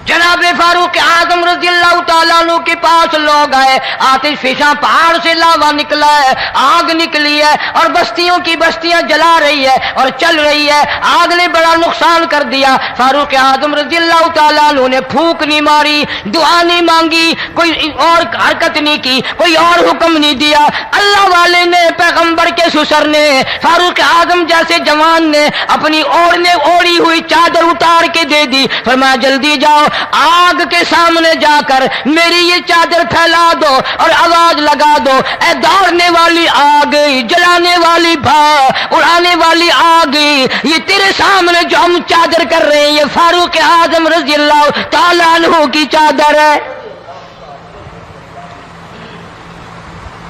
जनाब फारूक आजम रज़ियल्लाहु ताला अन्हु के पास लोग आए, आतिश फिशा पहाड़ से लावा निकला है, आग निकली है और बस्तियों की बस्तियां जला रही है और चल रही है, आग ने बड़ा नुकसान कर दिया। फारूक आजम रज़ियल्लाहु ताला अन्हु ने फूंक नहीं मारी, दुआ नहीं मांगी, कोई और हरकत नहीं की, कोई और हुक्म नहीं दिया। अल्लाह वाले ने, पैगंबर के ससुर ने, फारूक आजम जैसे जवान ने अपनी ओढ़ी हुई चादर उतार के दे दी। फरमाया जल्दी जाओ, आग के सामने जाकर मेरी ये चादर फैला दो और आवाज लगा दो, ए दौड़ने वाली आग, जलाने वाली उड़ाने वाली आग, ये तेरे सामने जो हम चादर कर रहे हैं, ये फारूक आजम रज़ियल्लाहु ताला अन्हु की चादर है।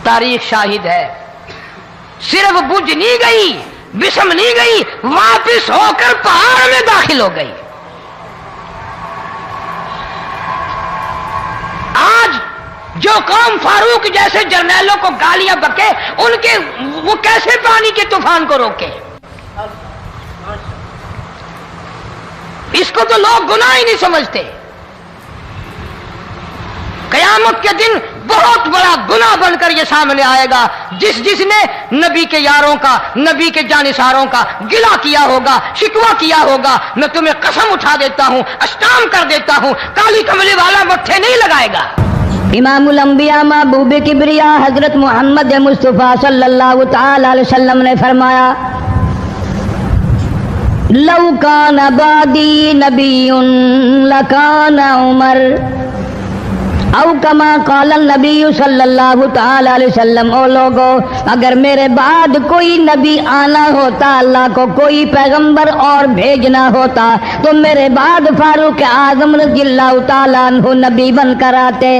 तारीख शाहिद है, सिर्फ बुझ नहीं गई, बिसम नहीं गई, वापिस होकर पहाड़ में दाखिल हो गई। आज जो कौम फारूक जैसे जर्नैलों को गालियां बके, उनके वो कैसे पानी के तूफान को रोके? इसको तो लोग गुनाह ही नहीं समझते। कयामत के दिन बहुत बड़ा गुनाह बनकर ये सामने आएगा। जिसने नबी के यारों का, नबी के जानिसारों का गिला किया होगा, शिकवा किया होगा, मैं तुम्हें कसम उठा देता हूं, अस्ताम कर देता हूं, काली कमली वाला मत्थे नहीं लगाएगा। इमामुल अंबिया महबूब किबरिया हजरत मोहम्मद मुस्तफ़ा सल्लल्लाहु ताला अलैहि वसल्लम ने फरमाया, लौ कान बादी नबीयुन लकान उमर औ कमा क़ाल नबी सल्लल्लाहु ताला अलैहि वसल्लम। ओ लोगो, अगर मेरे बाद कोई नबी आना होता, अल्लाह को कोई पैगंबर और भेजना होता, तो मेरे बाद फारूक आजम रज़ियल्लाहु ताला अन्हु नबी बनकर आते।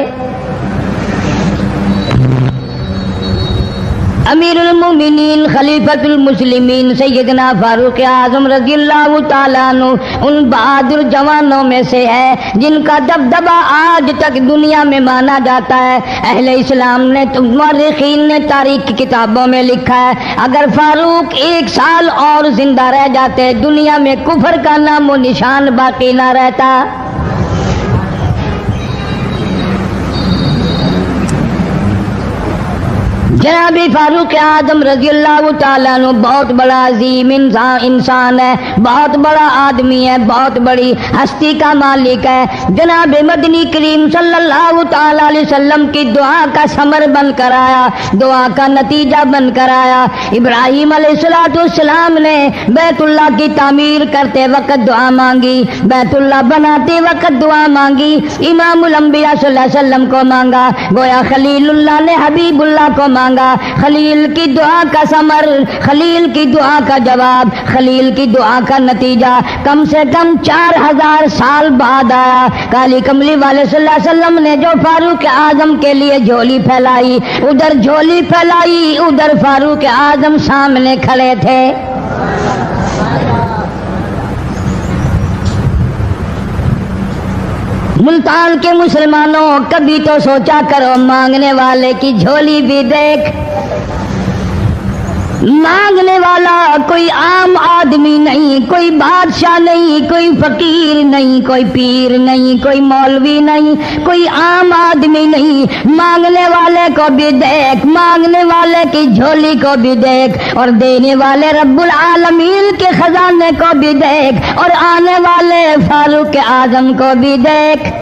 अमीरुल मोमिनीन खलीफतुल मुस्लिमीन सैयदना फारूक आजम रज़ियल्लाहु ताला अन्हु उन बहादुर जवानों में से है जिनका दबदबा आज तक दुनिया में माना जाता है। अहले इस्लाम ने, मुअर्रिखीन ने तारीख की किताबों में लिखा है, अगर फारूक 1 साल और जिंदा रह जाते, दुनिया में कुफर का नामो निशान बाकी ना रहता। जनाब फारूक आजम रज़ियल्लाहु ताला अन्हु बहुत बड़ा अजीम इंसान है, बहुत बड़ा आदमी है, बहुत बड़ी हस्ती का मालिक है। जनाब मदनी करीम सल्लल्लाहु ताला अलैहि वसल्लम की दुआ का समर बनकर आया, दुआ का नतीजा बनकर आया। इब्राहिम अलैहिस्सलाम ने बैतुल्लाह की तामीर करते वक्त दुआ मांगी, बैतुल्लाह बनाते वक्त दुआ मांगी, इमामुल अंबिया सल्लल्लाहु अलैहि वसल्लम को मांगा, गोया खलीलुल्लाह ने हबीबुल्लाह को मांगा। खलील की दुआ का समर, खलील की दुआ का जवाब, खलील की दुआ का नतीजा कम से कम 4000 साल बाद आया। काली कमली वाले सल्लल्लाहु अलैहि वसल्लम ने जो फारूक आजम के लिए झोली फैलाई, उधर झोली फैलाई, उधर फारूक आजम सामने खड़े थे। मुल्तान के मुसलमानों, कभी तो सोचा करो मांगने वाले की झोली भी देख। मांगने वाला कोई आम आदमी नहीं, कोई बादशाह नहीं, कोई फकीर नहीं, कोई पीर नहीं, कोई मौलवी नहीं, कोई आम आदमी नहीं। मांगने वाले को भी देख, मांगने वाले की झोली को भी देख, और देने वाले रब्बुल आलमीन के खजाने को भी देख, और आने वाले फारूक आजम को भी देख।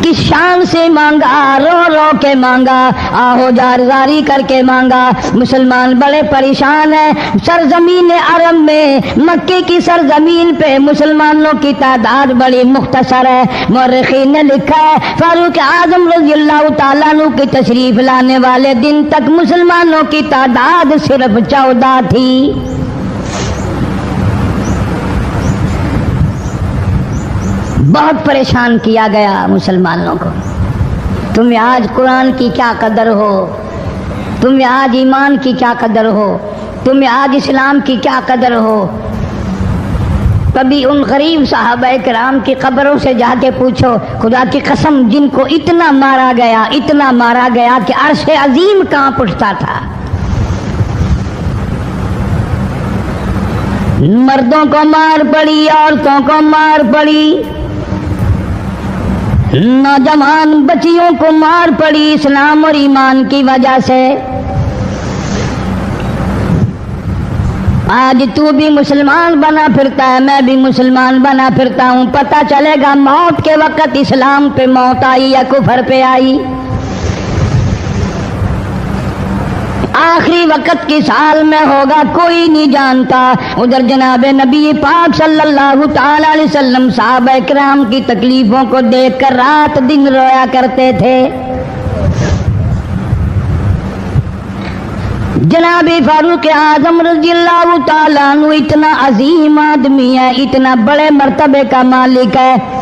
किस शान से मांगा, रो रो के मांगा, आहो जार जारी करके मांगा। मुसलमान बड़े परेशान हैं। सरजमीन अरब में, मक्के की सरजमीन पे मुसलमानों की तादाद बड़ी मुख्तसर है। मौरखीन ने लिखा है फारूक आजम रज़ियल्लाहु ताला अन्हु की तशरीफ लाने वाले दिन तक मुसलमानों की तादाद सिर्फ 14 थी। बहुत परेशान किया गया मुसलमानों को। तुम्हें आज कुरान की क्या कदर हो, तुम्हें आज ईमान की क्या कदर हो, तुम्हें आज इस्लाम की क्या कदर हो। कभी उन गरीब सहाबाए किराम की कब्रों से जाके पूछो, खुदा की कसम जिनको इतना मारा गया कि अर्श अजीम कांप उठता था। मर्दों को मार पड़ी, औरतों को मार पड़ी, नौजवान बच्चियों को मार पड़ी इस्लाम और ईमान की वजह से। आज तू भी मुसलमान बना फिरता है, मैं भी मुसलमान बना फिरता हूँ। पता चलेगा मौत के वक्त इस्लाम पे मौत आई या कुफर पे आई। आखिरी वक्त किस हाल में होगा कोई नहीं जानता। उधर जनाब नबी पाक सल्लल्लाहु ताला अलैहि वसल्लम सहाबा किराम की तकलीफों को देखकर रात दिन रोया करते थे। जनाब फारूक आजम रज़ियल्लाहु ताला अन्हु इतना अजीम आदमी है, इतना बड़े मर्तबे का मालिक है।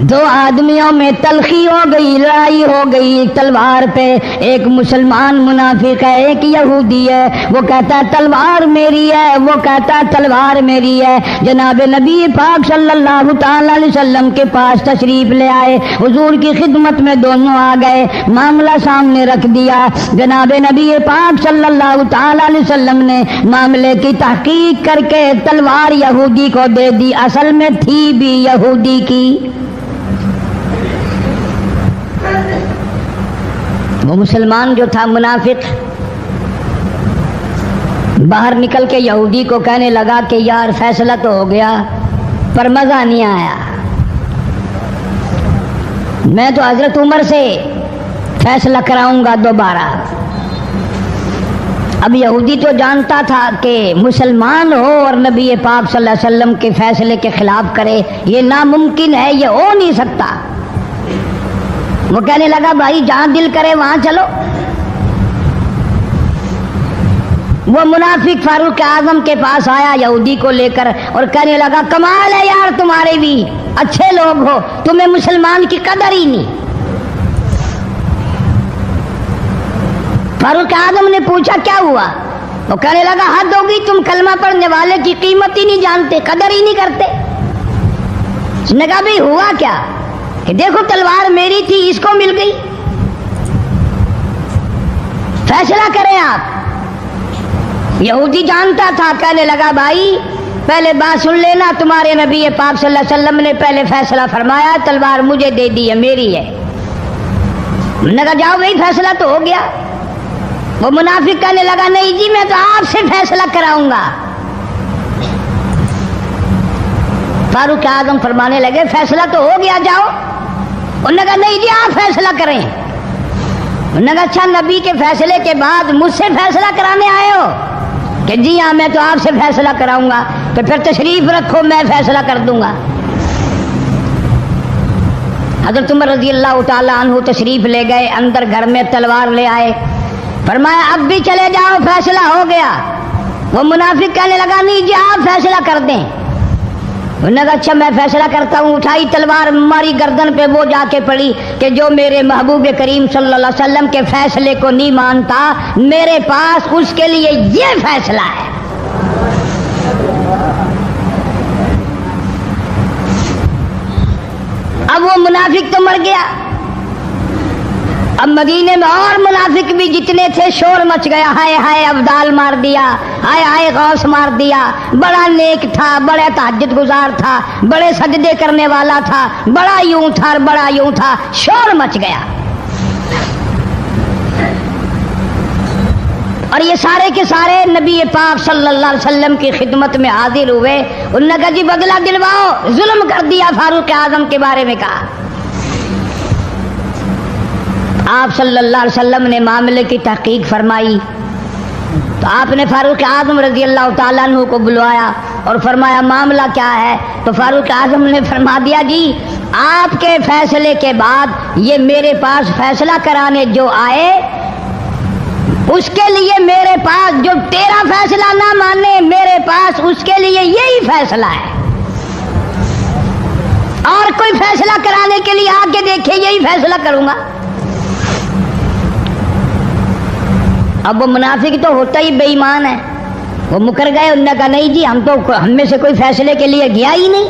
दो आदमियों में तलखी हो गई, लड़ाई हो गई तलवार पे। एक मुसलमान मुनाफिक है, एक यहूदी है। वो कहता है तलवार मेरी है, वो कहता है तलवार मेरी है। जनाब नबी पाक सल्लल्लाहु ताला अलैहि वसल्लम के पास तशरीफ ले आए, हुजूर की खिदमत में दोनों आ गए, मामला सामने रख दिया। जनाब नबी पाक सल्लल्लाहु ताला अलैहि वसल्लम ने मामले की तहकीक करके तलवार यहूदी को दे दी। असल में थी भी यहूदी की। वो मुसलमान जो था मुनाफिक बाहर निकल के यहूदी को कहने लगा कि यार फैसला तो हो गया पर मजा नहीं आया, मैं तो हजरत उमर से फैसला कराऊंगा दोबारा। अब यहूदी तो जानता था कि मुसलमान हो और नबी पाक सल्लल्लाहु अलैहि वसल्लम के फैसले के खिलाफ करे, ये नामुमकिन है, ये हो नहीं सकता। वो कहने लगा भाई जहां दिल करे वहां चलो। वो मुनाफिक फारूक आजम के पास आया यहूदी को लेकर और कहने लगा कमाल है यार, तुम्हारे भी अच्छे लोग हो, तुम्हें मुसलमान की कदर ही नहीं। फारूक आजम ने पूछा क्या हुआ? वो कहने लगा हद होगी, तुम कलमा पढ़ने वाले की कीमत ही नहीं जानते, कदर ही नहीं करते। उसने कहा भाई हुआ क्या? कि देखो तलवार मेरी थी, इसको मिल गई, फैसला करें आप। यहूदी जानता था, कहने लगा भाई पहले बात सुन लेना, तुम्हारे नबी पाक सल्लल्लाहु अलैहि वसल्लम ने पहले फैसला फरमाया, तलवार मुझे दे दी है, मेरी है। मैंने कहा जाओ भाई फैसला तो हो गया। वो मुनाफिक कहने लगा नहीं जी मैं तो आपसे फैसला कराऊंगा। फारूक आजम फरमाने लगे फैसला तो हो गया, जाओ। उन्होंने कहा नहीं जी आप फैसला करें। उन्होंने कहा अच्छा नबी के फैसले के बाद मुझसे फैसला कराने आए हो? कि जी हाँ मैं तो आपसे फैसला कराऊंगा। तो फिर तशरीफ रखो, मैं फैसला कर दूंगा। हज़रत उमर रज़ियल्लाहु ताला अन्हु तशरीफ ले गए, अंदर घर में तलवार ले आए, फरमाया अब भी चले जाओ, फैसला हो गया। वो मुनाफिक कहने लगा नहीं जी आप फैसला कर दें। उन्होंने कहा अच्छा मैं फैसला करता हूँ। उठाई तलवार, मारी गर्दन पे, वो जाके पड़ी कि जो मेरे महबूब करीम सल्लल्लाहु अलैहि वसल्लम के फैसले को नहीं मानता, मेरे पास उसके लिए ये फैसला है। अब वो मुनाफिक तो मर गया। अब मदीने में और मुनाफिक भी जितने थे शोर मच गया, हाय हाय अब्दाल मार दिया, हाय हाय गौस मार दिया, बड़ा नेक था, बड़ा तहज्जुद गुजार था, बड़े सजदे करने वाला था, बड़ा यूं था और बड़ा यूं था, शोर मच गया। اور یہ سارے کے سارے نبی پاک صلی اللہ علیہ وسلم کی خدمت میں حاضر ہوئے. انہوں نے کہا جی بدلہ دلواؤ. ظلم کر دیا فاروق اعظم کے بارے میں کہا. آپ صلی اللہ علیہ وسلم نے معاملے کی تحقیق فرمائی تو آپ نے فاروق اعظم رضی اللہ تعالیٰ عنہ کو بلوایا اور فرمایا معاملہ کیا ہے. تو فاروق اعظم نے فرما دیا جی آپ کے فیصلے کے بعد یہ میرے پاس فیصلہ کرانے جو آئے اس کے لیے میرے پاس جو تیرا فیصلہ نہ مانے میرے پاس اس کے لیے یہی فیصلہ ہے. اور کوئی فیصلہ کرانے کے لیے آ کے دیکھے یہی فیصلہ کروں گا. اب وہ منافق تو ہوتا ہی بے ایمان ہے. وہ مکر گئے. انہوں نے کہا نہیں جی ہم میں سے کوئی فیصلے کے لیے گیا ہی نہیں.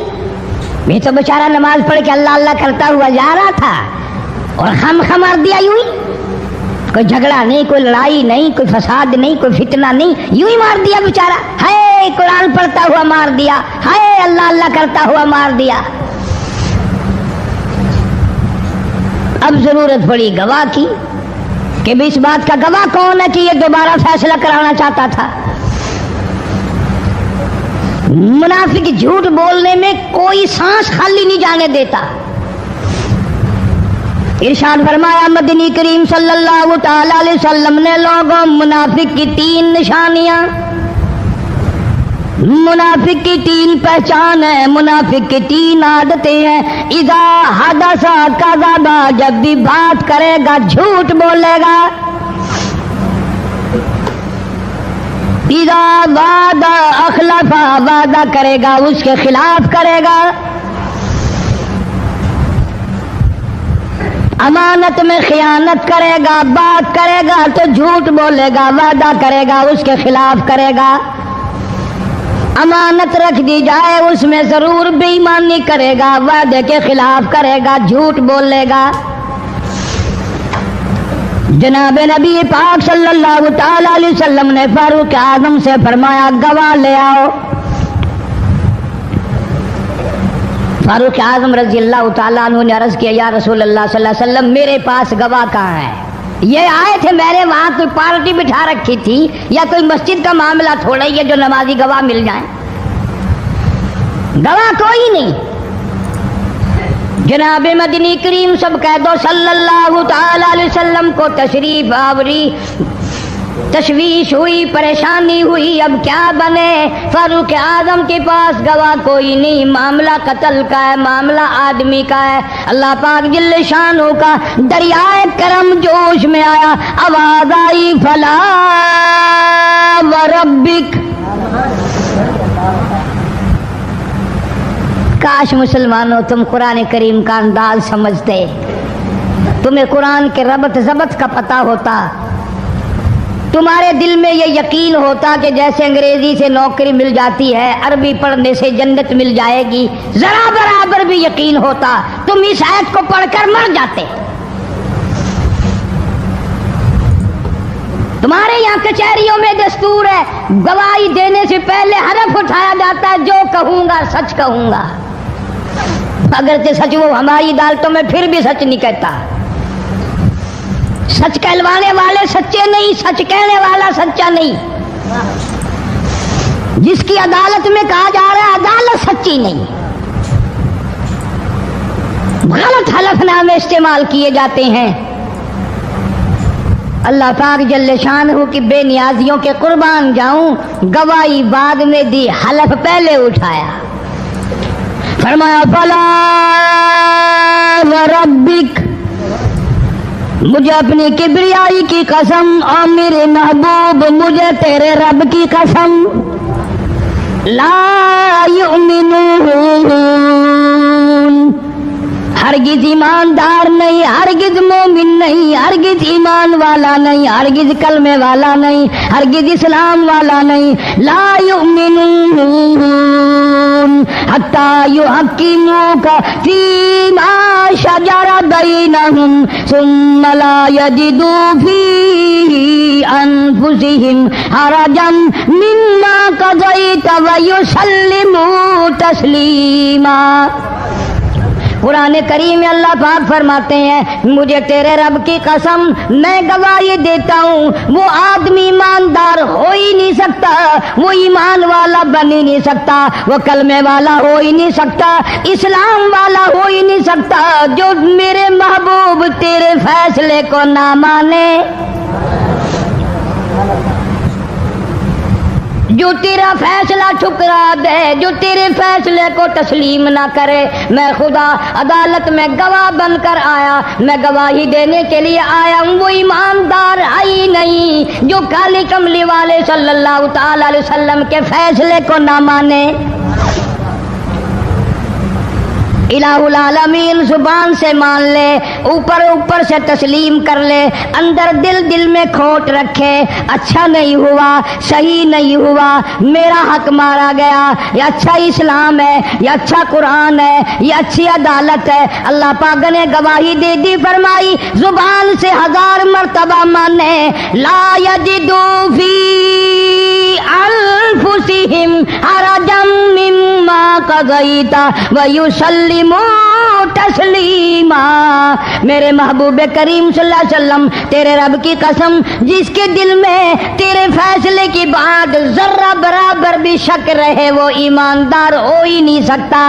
یہ تو بیچارہ نماز پڑھ کے اللہ اللہ کرتا ہوا جا رہا تھا اور خم مار دیا یوں ہی. کوئی جھگڑا نہیں, کوئی لڑائی نہیں, کوئی فساد نہیں, کوئی فتنہ نہیں, یوں ہی مار دیا بیچارہ. ہائے قرآن پڑھتا ہوا مار دیا, ہائے اللہ اللہ کرتا ہوا مار دیا. اب ضرورت پڑی گواہ کی کہ بھی اس بات کا گواہ کون ہے کہ یہ دوبارہ فیصلہ کرانا چاہتا تھا. منافق جھوٹ بولنے میں کوئی سانس خالی نہیں جانے دیتا. ارشاد فرمایا مدنی کریم صلی اللہ تعالی علیہ وسلم نے لوگوں منافق کی 3 نشانیاں, منافق کی 3 پہچان ہے, منافق کی 3 عادتیں ہیں. اذا حدث کذب, جب بھی بات کرے گا جھوٹ بولے گا. اذا وعد اخلف, وعدہ کرے گا اس کے خلاف کرے گا. امانت میں خیانت کرے گا, بات کرے گا تو جھوٹ بولے گا, وعدہ کرے گا اس کے خلاف کرے گا. امانت رکھ دی جائے اس میں ضرور بے ایمانی کرے گا, وعدے کے خلاف کرے گا, جھوٹ بولے گا. جناب نبی پاک صلی اللہ تعالی علیہ وسلم نے فاروق اعظم سے فرمایا گواہ لے آؤ. فاروق اعظم رضی اللہ تعالیٰ عنہ نے عرض کیا یا رسول اللہ صلی اللہ علیہ وسلم میرے پاس گواہ کہاں ہے. یہ آئے تھے میں نے وہاں کوئی پارٹی بٹھا رکھی تھی یا کوئی مسجد کا معاملہ تھوڑا ہی ہے جو نمازی گواہ مل جائیں. گواہ کوئی نہیں. جناب مدنی کریم سب کہہ دو صلی اللہ تعالی علیہ وسلم کو تشریف آوری, تشویش ہوئی, پریشانی ہوئی, اب کیا بنے. فاروق اعظم کے پاس گواہ کوئی نہیں, معاملہ قتل کا ہے, معاملہ آدمی کا ہے. اللہ پاک جل شانہ کا دریائے کرم جوش میں آیا, آواز آئی فلا وربک. کاش مسلمانوں تم قرآن کریم کا انداز سمجھتے, تمہیں قرآن کے ربط ضبط کا پتہ ہوتا, تمہارے دل میں یہ یقین ہوتا کہ جیسے انگریزی سے نوکری مل جاتی ہے عربی پڑھنے سے جنت مل جائے گی, ذرا برابر بھی یقین ہوتا تم اس آیت کو پڑھ کر مر جاتے. تمہارے یہاں کچہریوں میں دستور ہے گواہی دینے سے پہلے حرف اٹھایا جاتا ہے, جو کہوں گا سچ کہوں گا. اگرچہ سچ وہ ہماری عدالتوں میں پھر بھی سچ نہیں کہتا. سچ کہلوانے والے سچے نہیں, سچ کہنے والا سچا نہیں. جس کی عدالت میں کہا جا رہا ہے عدالت سچی نہیں, غلط حلف نامے استعمال کیے جاتے ہیں. اللہ پاک جل شانہ کی بے نیازیوں کے قربان جاؤں, گواہی بعد میں دی, حلف پہلے اٹھایا. فرمایا فلا وربک, مجھے اپنی کبریائی کی قسم اور میرے محبوب مجھے تیرے رب کی قسم, لا یؤمنون, ہرگز ایماندار نہیں, ہرگز مومن نہیں, ہرگز ایمان والا نہیں, ہرگز کلمے والا نہیں, ہرگز اسلام والا نہیں. لا یؤمنون حتی یحکموک فیما شجر بینہم ثم لا یجدوا فی انفسہم حرجا مما قضیت ویسلموا تسلیما. قرآن کریم میں اللہ پاک فرماتے ہیں مجھے تیرے رب کی قسم میں گواہی دیتا ہوں وہ آدمی ایماندار ہو ہی نہیں سکتا، وہ ایمان والا بن ہی نہیں سکتا، وہ کلمے والا ہو ہی نہیں سکتا، اسلام والا ہو ہی نہیں سکتا جو میرے محبوب تیرے فیصلے کو نہ مانے، جو تیرا فیصلہ ٹھکرا دے، جو تیرے فیصلے کو تسلیم نہ کرے۔ میں خدا عدالت میں گواہ بن کر آیا، میں گواہی دینے کے لیے آیا ہوں، وہ ایماندار ہے ہی نہیں جو کالی کملی والے صلی اللہ تعالی علیہ وسلم کے فیصلے کو نہ مانے۔ الہ العالمین زبان سے مان لے، اوپر اوپر سے تسلیم کر لے، اندر دل میں کھوٹ رکھے، اچھا نہیں ہوا، صحیح نہیں ہوا، میرا حق مارا گیا، یہ اچھا اسلام ہے، یہ اچھا قرآن ہے، یہ اچھی عدالت ہے۔ اللہ پاک نے گواہی دے دی، فرمائی زبان سے 1000 مرتبہ مانے، لا یجدو فی انفسہم حرجا مما قضیت ویسلموا تسلیما۔ میرے محبوب کریم صلی اللہ علیہ وسلم تیرے رب کی قسم جس کے دل میں تیرے فیصلے کی بات ذرہ برابر بھی شک رہے وہ ایماندار ہو ہی نہیں سکتا۔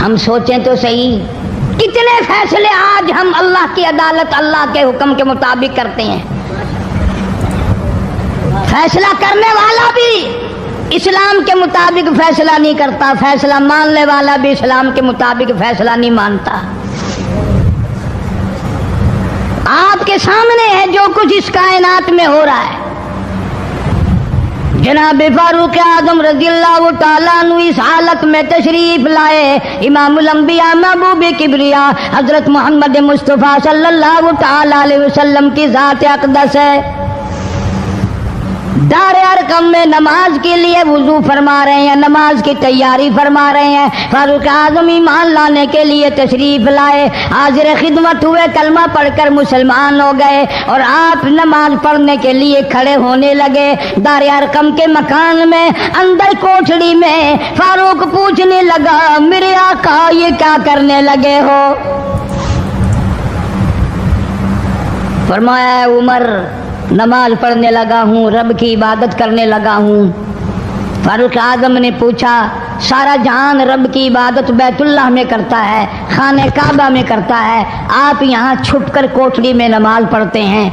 ہم سوچیں تو صحیح کتنے فیصلے آج ہم اللہ کی عدالت اللہ کے حکم کے مطابق کرتے ہیں۔ فیصلہ کرنے والا بھی اسلام کے مطابق فیصلہ نہیں کرتا، فیصلہ ماننے والا بھی اسلام کے مطابق فیصلہ نہیں مانتا۔ آپ کے سامنے ہے جو کچھ اس کائنات میں ہو رہا ہے۔ جناب فاروق اعظم رضی اللہ تعالیٰ عنہ اس حالت میں تشریف لائے، امام الانبیاء محبوب کبریا حضرت محمد مصطفیٰ صلی اللہ تعالیٰ علیہ وسلم کی ذات اقدس ہے۔ دار ارقم میں نماز کے لیے وضو فرما رہے ہیں، نماز کی تیاری فرما رہے ہیں۔ فاروق اعظم ایمان لانے کے لیے تشریف لائے، حاضر خدمت ہوئے، کلمہ پڑھ کر مسلمان ہو گئے اور آپ نماز پڑھنے کے لیے کھڑے ہونے لگے۔ دار ارقم کے مکان میں اندر کوٹھڑی میں فاروق پوچھنے لگا میرے آقا یہ کیا کرنے لگے ہو؟ فرمایا اے عمر نماز پڑھنے لگا ہوں، رب کی عبادت کرنے لگا ہوں۔ فاروق اعظم نے پوچھا سارا جہان رب کی عبادت بیت اللہ میں کرتا ہے، خانہ کعبہ میں کرتا ہے، آپ یہاں چھپ کر کوٹھڑی میں نماز پڑھتے ہیں۔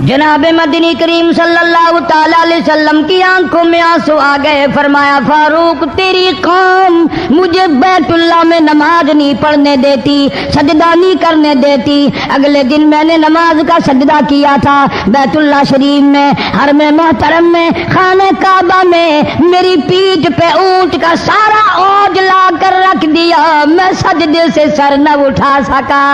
جناب مدنی کریم صلی اللہ تعالی علیہ وسلم کی آنکھوں میں آنسو آ گئے، فرمایا فاروق تیری قوم مجھے بیت اللہ میں نماز نہیں پڑھنے دیتی، سجدہ نہیں کرنے دیتی۔ اگلے دن میں نے نماز کا سجدہ کیا تھا بیت اللہ شریف میں، حرم محترم میں، خانہ کعبہ میں، میری پیٹھ پہ اونٹ کا سارا اوج لا کر رکھ دیا، میں سجدے سے سر نہ اٹھا سکا۔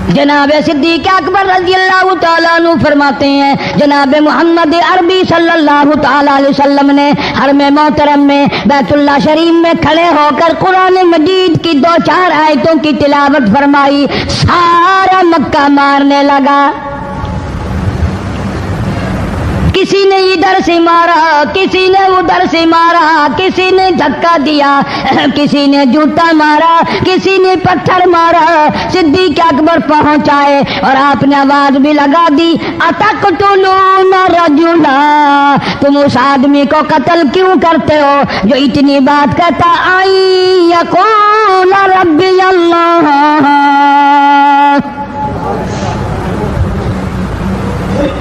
جناب صدیق اکبر رضی اللہ تعالیٰ عنہ فرماتے ہیں جناب محمد عربی صلی اللہ تعالیٰ علیہ وسلم نے حرم محترم میں بیت اللہ شریف میں کھڑے ہو کر قرآن مجید کی 2-4 آیتوں کی تلاوت فرمائی، سارا مکہ مارنے لگا۔ کسی نے ادھر سے مارا، کسی نے ادھر سے مارا، کسی نے دھکا دیا، کسی نے جوتا مارا، کسی نے پتھر مارا۔ صدیق اکبر پہنچائے اور آپ نے آواز بھی لگا دی اتقتلون رجلا، تم اس آدمی کو قتل کیوں کرتے ہو جو اتنی بات کہتا آئی یقول ربی اللہ،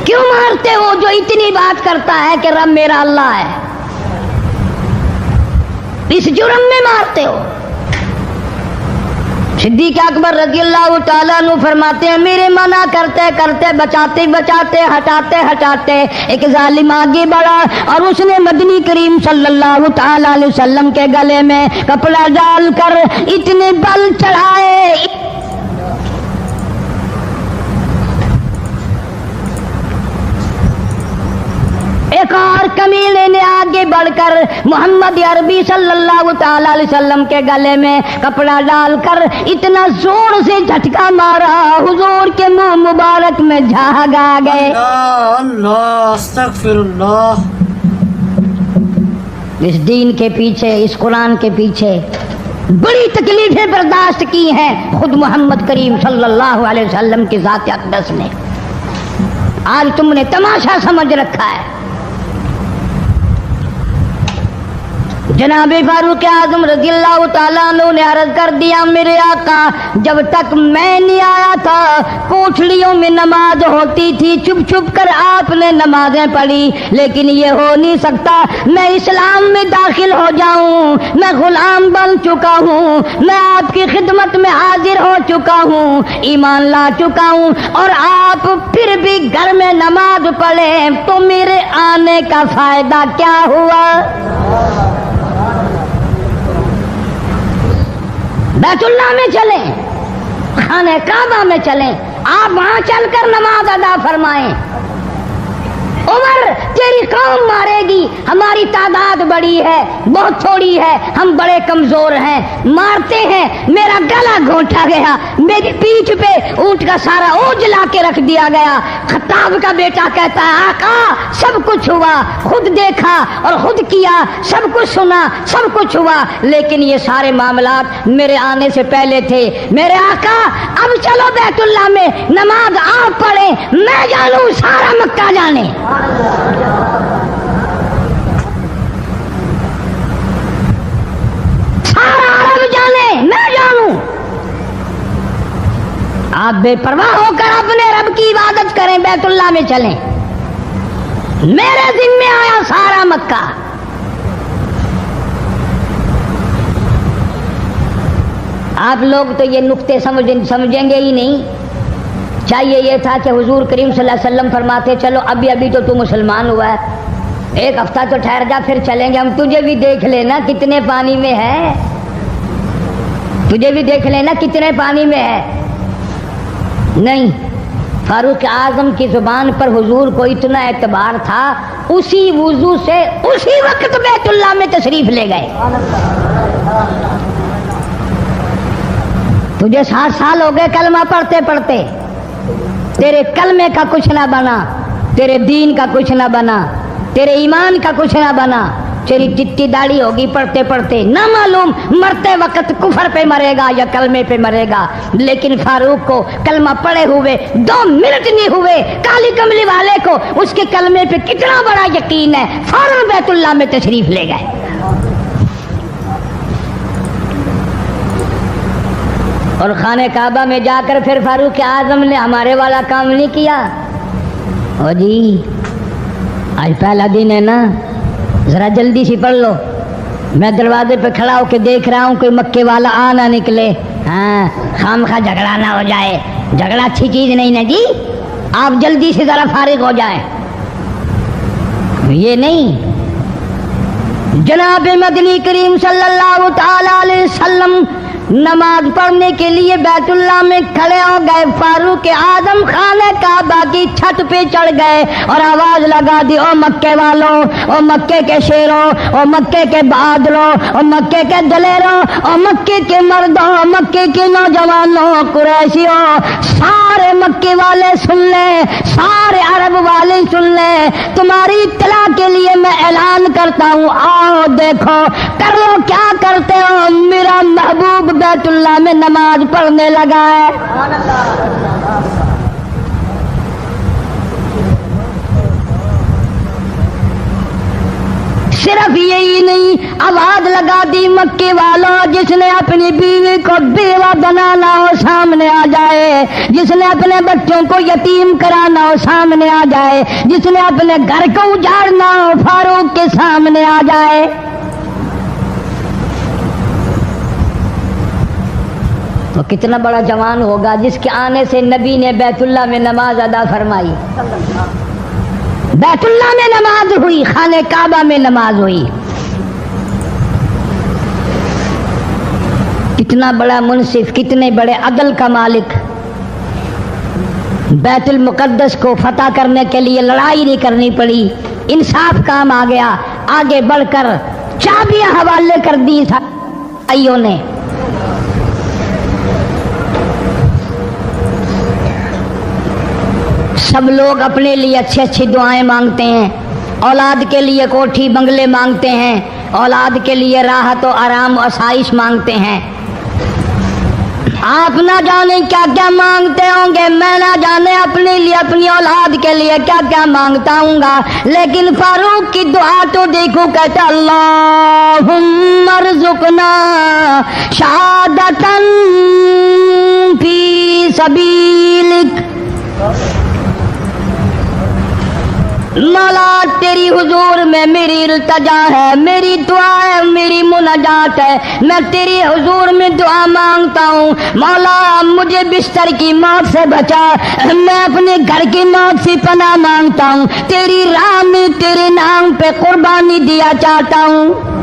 کیوں مارتے ہو جو اتنی بات کرتا ہے کہ رب میرا اللہ ہے؟ اس جرم میں مارتے ہو۔ صدیق اکبر رضی اللہ تعالیٰ عنہ فرماتے ہیں میرے منع کرتے کرتے بچاتے بچاتے ہٹاتے ہٹاتے ایک ظالم آگے بڑھا اور اس نے مدنی کریم صلی اللہ تعالیٰ علیہ وسلم کے گلے میں کپڑا ڈال کر اتنے بل چڑھائے، ایک اور کمینے نے آگے बढ़ कर मोहम्मद अरबी सल्लल्लाहु ताला अलैहि वसल्लम के गले में कपड़ा डालकर इतना जोर से झटका मारा, हुजूर के मुंह मुबारक में झाग आ गए। अल्लाह अस्तगफिरुल्लाह। इस दीन के पीछे, इस कुरान के पीछे बड़ी तकलीफें बर्दाश्त की हैं खुद मोहम्मद करीम सल्लल्लाहु अलैहि वसल्लम की ज़ात अक़दस ने। आज तुमने तमाशा समझ रखा है। जनाब फारूक आज़म रज़ियल्लाहु ताला अन्हु ने अर्ज कर दिया, मेरे आका जब तक मैं नहीं आया था कोठलियों में नमाज होती थी, चुप चुप कर आपने नमाजें पढ़ी, लेकिन ये हो नहीं सकता। मैं इस्लाम में दाखिल हो जाऊं, मैं गुलाम बन चुका हूँ, मैं आपकी खिदमत में हाजिर हो चुका हूँ, ईमान ला चुका हूँ, और आप फिर भी घर में नमाज पढ़े तो मेरे आने का फायदा क्या हुआ? बैतुल्लाह में चलें, खाने काबा में चलें, आप वहां चलकर नमाज अदा फरमाएं। उमर तेरी कौम मारेगी, हमारी तादाद बड़ी है, बहुत थोड़ी है, हम बड़े कमजोर हैं, मारते हैं, मेरा गला घोंटा गया, मेरी पीठ पे ऊंट का सारा ओझ ला के रख दिया गया। खत्ताब का बेटा कहता है, आका सब कुछ हुआ, खुद देखा और खुद किया, सब कुछ सुना, सब कुछ हुआ, लेकिन ये सारे मामलात मेरे आने से पहले थे। मेरे आका अब चलो बैतुल्लाह में नमाज आप पढ़े, मैं जानूं सारा मक्का जाने। सारा अरब जाने, मैं जानूं। आप बेपरवाह होकर अपने रब की इबादत करें, बैतुल्लाह में चलें, मेरे जिम्मे आया सारा मक्का। आप लोग तो ये नुक्ते समझेंगे ही नहीं। चाहिए ये था कि हुजूर करीम सल्लल्लाहु अलैहि वसल्लम फरमाते, चलो अभी तो तू मुसलमान हुआ है, एक हफ्ता तो ठहर जा, फिर चलेंगे हम, तुझे भी देख लेना कितने पानी में है, तुझे भी देख लेना कितने पानी में है। नहीं, फारूक आजम की जुबान पर हुजूर को इतना एतबार था, उसी वुजू से उसी वक्त बैतुल्लाह में तशरीफ ले गए। तुझे 60 साल हो गए कलमा पढ़ते पढ़ते, तेरे कलमे का कुछ ना बना, तेरे दीन का कुछ ना बना, तेरे ईमान का कुछ ना बना, तेरी चिट्टी दाढ़ी होगी पढ़ते पढ़ते, ना मालूम मरते वक्त कुफर पे मरेगा या कलमे पे मरेगा। लेकिन फारूक को कलमा पढ़े हुए 2 मिनट नहीं हुए, काली कमली वाले को उसके कलमे पे कितना बड़ा यकीन है, फौरन बैतुल्लाह में तशरीफ ले गए। और खाने काबा में जाकर फिर फारूक आजम ने हमारे वाला काम नहीं किया। ओ जी, आज पहला दिन है ना, जरा जल्दी से पढ़ लो, मैं दरवाजे पे खड़ा होकर देख रहा हूँ कोई मक्के वाला आ ना निकले, हाँ खामखा झगड़ा ना हो जाए, झगड़ा अच्छी चीज नहीं ना जी, आप जल्दी से जरा फारिग हो जाए। ये नहीं, जनाब मदनी करीम सल्लल्लाहु ताला अलैहि वसल्लम नमाज पढ़ने के लिए बैतुल्लाह में खड़े हो गए। फारूक आजम खाने काबा की छत पे चढ़ गए और आवाज लगा दी, ओ मक्के वालों, ओ मक्के के शेरों, ओ मक्के के बहादुरों, ओ मक्के के दलेरों, ओ मक्के के मर्दों, ओ मक्के के नौजवानों, कुरैशियों, सारे मक्के वाले सुन ले, सारे अरब वाले सुन ले, तुम्हारी इत्तला के लिए मैं ऐलान करता हूँ, आओ देखो, कर लो क्या करते हो, मेरा महबूब बैतुल्लाह में नमाज पढ़ने लगा है। सिर्फ यही नहीं, आवाज लगा दी, मक्के वालों, जिसने अपनी बीवी को बेवा बनाना हो सामने आ जाए, जिसने अपने बच्चों को यतीम कराना हो सामने आ जाए, जिसने अपने घर को उजाड़ना हो फारूक के सामने आ जाए। तो कितना बड़ा जवान होगा जिसके आने से नबी ने बैतुल्लाह में नमाज अदा फरमाई। बैतुल्लाह में नमाज हुई, खाने काबा में नमाज हुई। कितना बड़ा मुनसिफ, कितने बड़े अदल का मालिक। बैतुल मुकद्दस को फतह करने के लिए लड़ाई नहीं करनी पड़ी, इंसाफ काम आ गया। आगे बढ़कर चाबियां हवाले कर दी भाइयों ने। सब लोग अपने लिए अच्छी अच्छी दुआएं मांगते हैं, औलाद के लिए कोठी बंगले मांगते हैं, औलाद के लिए राहत और आराम आसाइश मांगते हैं। आप ना जाने क्या क्या मांगते होंगे, मैं ना जाने अपने लिए अपनी औलाद के लिए क्या क्या मांगता हूँगा, लेकिन फारूक की दुआ तो देखो, कहता अल्लाहुम्मा रज़ुक़ना शहादतन फी सबीलिक। मौला तेरी हुजूर में मेरी इल्तजा है, मेरी दुआ है, मेरी मुनाजात है, मैं तेरी हुजूर में दुआ मांगता हूँ। मौला मुझे बिस्तर की मौत से बचा, मैं अपने घर की मौत से पनाह मांगता हूँ, तेरी राह में तेरे नाम पे कुर्बानी दिया चाहता हूँ।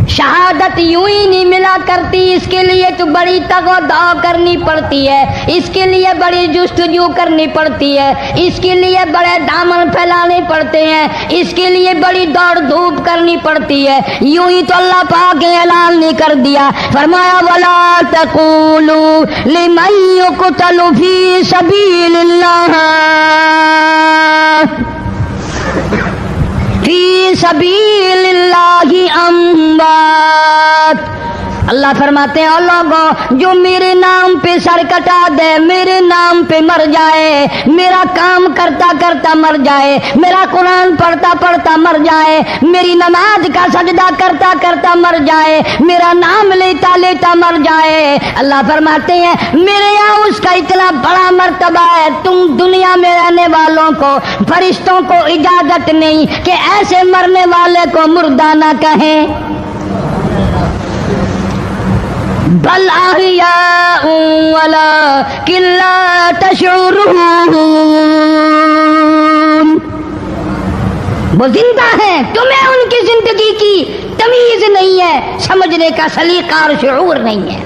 शहादत यूं ही नहीं मिला करती, इसके लिए तो बड़ी तगो-दाव करनी पड़ती है, इसके लिए बड़ी जुस्तजू करनी पड़ती है, इसके लिए बड़े दामन फैलाने पड़ते हैं, इसके लिए बड़ी दौड़ धूप करनी पड़ती है। यूं ही तो अल्लाह पाक ने ऐलान नहीं कर दिया, फरमाया वला तक़ूलू लिमन युक़तलु फी सबीलिल्लाह फी सबीलिल्लाहि अम्वात। अल्लाह फरमाते हैं, लोगों जो मेरे नाम पे सर कटा दे, मेरे नाम पे मर जाए, मेरा काम करता करता मर जाए, मेरा कुरान पढ़ता पढ़ता मर जाए, मेरी नमाज का सजदा करता करता मर जाए, मेरा नाम लेता लेता मर जाए, अल्लाह फरमाते हैं मेरे यहाँ उसका इतना बड़ा मर्तबा है, तुम दुनिया में रहने वालों को, फरिश्तों को इजाजत नहीं कि ऐसे मरने वाले को मुर्दा ना कहें। बल अहयाउन वलाकिन ला तशउरून। वो जिंदा है, तुम्हें उनकी जिंदगी की तमीज नहीं है, समझने का सलीका और शऊर नहीं है।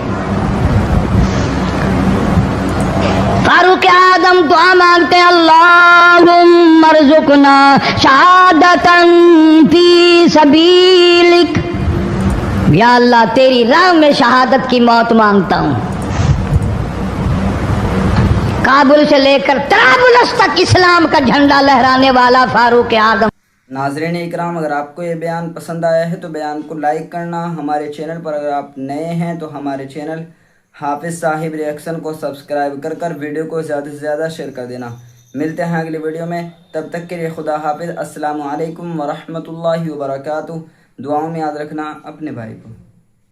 फारूक आदम दुआ मांगते हैं, अल्लाहुम्मा रज़ुक़ना शहादतन फी सबीलिक। या अल्लाह तेरी राह में शहादत की मौत मांगता हूँ। काबुल से लेकर तराबुलस तक इस्लाम का झंडा लहराने वाला फारूक आदम। नाज़रीन इकराम, अगर आपको ये बयान पसंद आया है तो बयान को लाइक करना। हमारे चैनल पर अगर आप नए हैं तो हमारे चैनल हाफिज़ साहिब रिएक्शन को सब्सक्राइब कर वीडियो को ज़्यादा से ज़्यादा शेयर कर देना। मिलते हैं अगली वीडियो में, तब तक के लिए खुदा हाफिज़। अस्सलामु अलैकुम व रहमतुल्लाहि व बरकातुहू। दुआओं में याद रखना अपने भाई को।